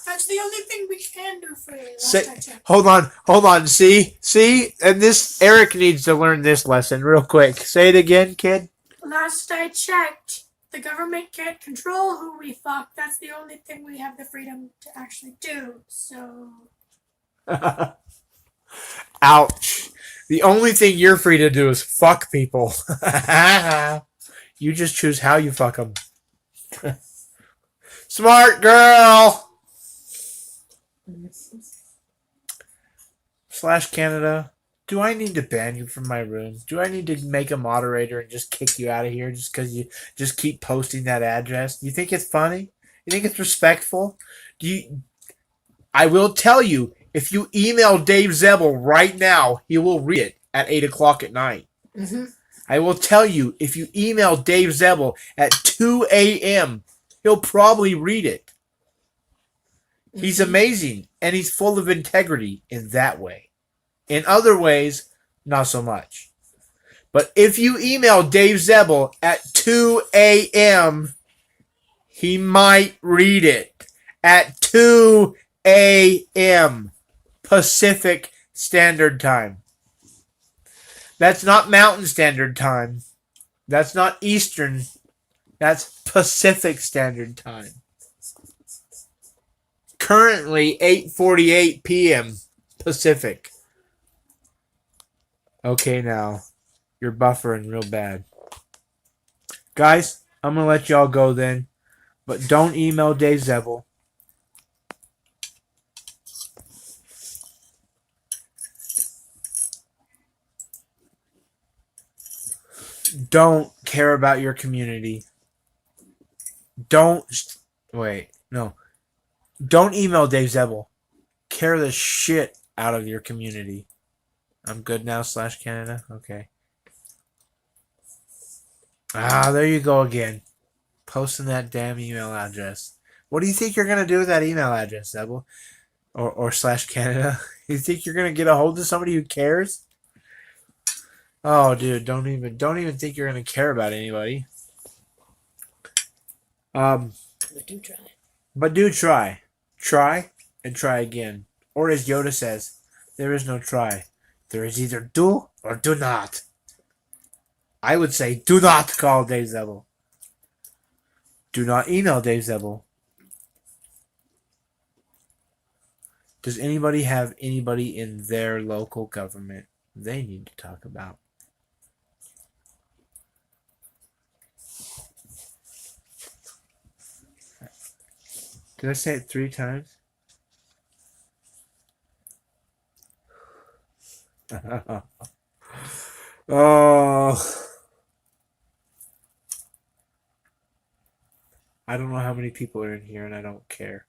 That's the only thing we can do for you. Say, hold on. See? And this, Eric needs to learn this lesson real quick. Say it again, kid. Last I checked, the government can't control who we fuck. That's the only thing we have the freedom to actually do. So. Ouch. The only thing you're free to do is fuck people. You just choose how you fuck them. Smart girl! / Canada. Do I need to ban you from my room? Do I need to make a moderator and just kick you out of here just because you just keep posting that address? Do you think it's funny? You think it's respectful? I will tell you, if you email Dave Zebel right now, he will read it at 8 o'clock at night. Mm-hmm. I will tell you, if you email Dave Zebel at 2 a.m., he'll probably read it. He's amazing, and he's full of integrity in that way. In other ways, not so much. But if you email Dave Zebel at 2 a.m., he might read it. At 2 a.m. Pacific Standard Time. That's not Mountain Standard Time. That's not Eastern. That's Pacific Standard Time. Currently 8:48 p.m. Pacific. Okay, now you're buffering real bad. Guys, I'm going to let y'all go then. But don't email Dave Zebbel. Don't care about your community. Don't email Dave Zebbel. Care the shit out of your community. I'm good now, /Canada. Okay. There you go again. Posting that damn email address. What do you think you're gonna do with that email address, Zebbel? Or /Canada? You think you're gonna get a hold of somebody who cares? Oh, dude, don't even think you're gonna care about anybody. But do try. But do try. Try and try again. Or as Yoda says, there is no try. There is either do or do not. I would say do not call Dave Zebbel. Do not email Dave Zebbel. Does anybody have anybody in their local government they need to talk about? Did I say it 3 times? Oh. I don't know how many people are in here, and I don't care.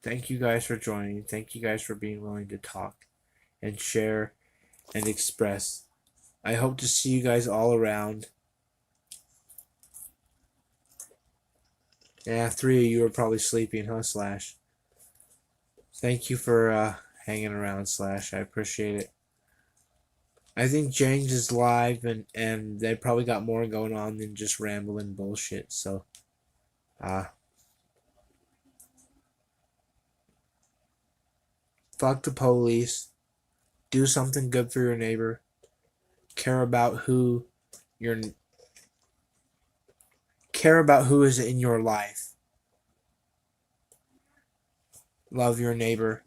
Thank you guys for joining. Thank you guys for being willing to talk and share and express. I hope to see you guys all around. Yeah, 3 of you are probably sleeping, huh, /? Thank you for hanging around, /. I appreciate it. I think James is live, and they probably got more going on than just rambling bullshit, so... fuck the police. Do something good for your neighbor. Care about who is in your life. Love your neighbor.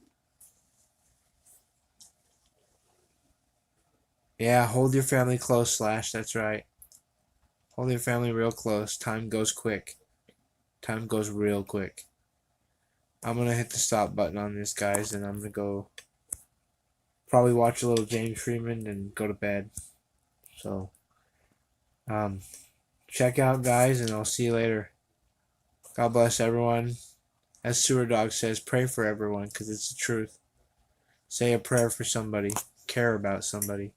Yeah, hold your family close, /. That's right. Hold your family real close. Time goes quick. Time goes real quick. I'm going to hit the stop button on this, guys, and I'm going to go probably watch a little James Freeman and go to bed. So, check out, guys, and I'll see you later. God bless everyone. As Sewer Dog says, pray for everyone, because it's the truth. Say a prayer for somebody. Care about somebody.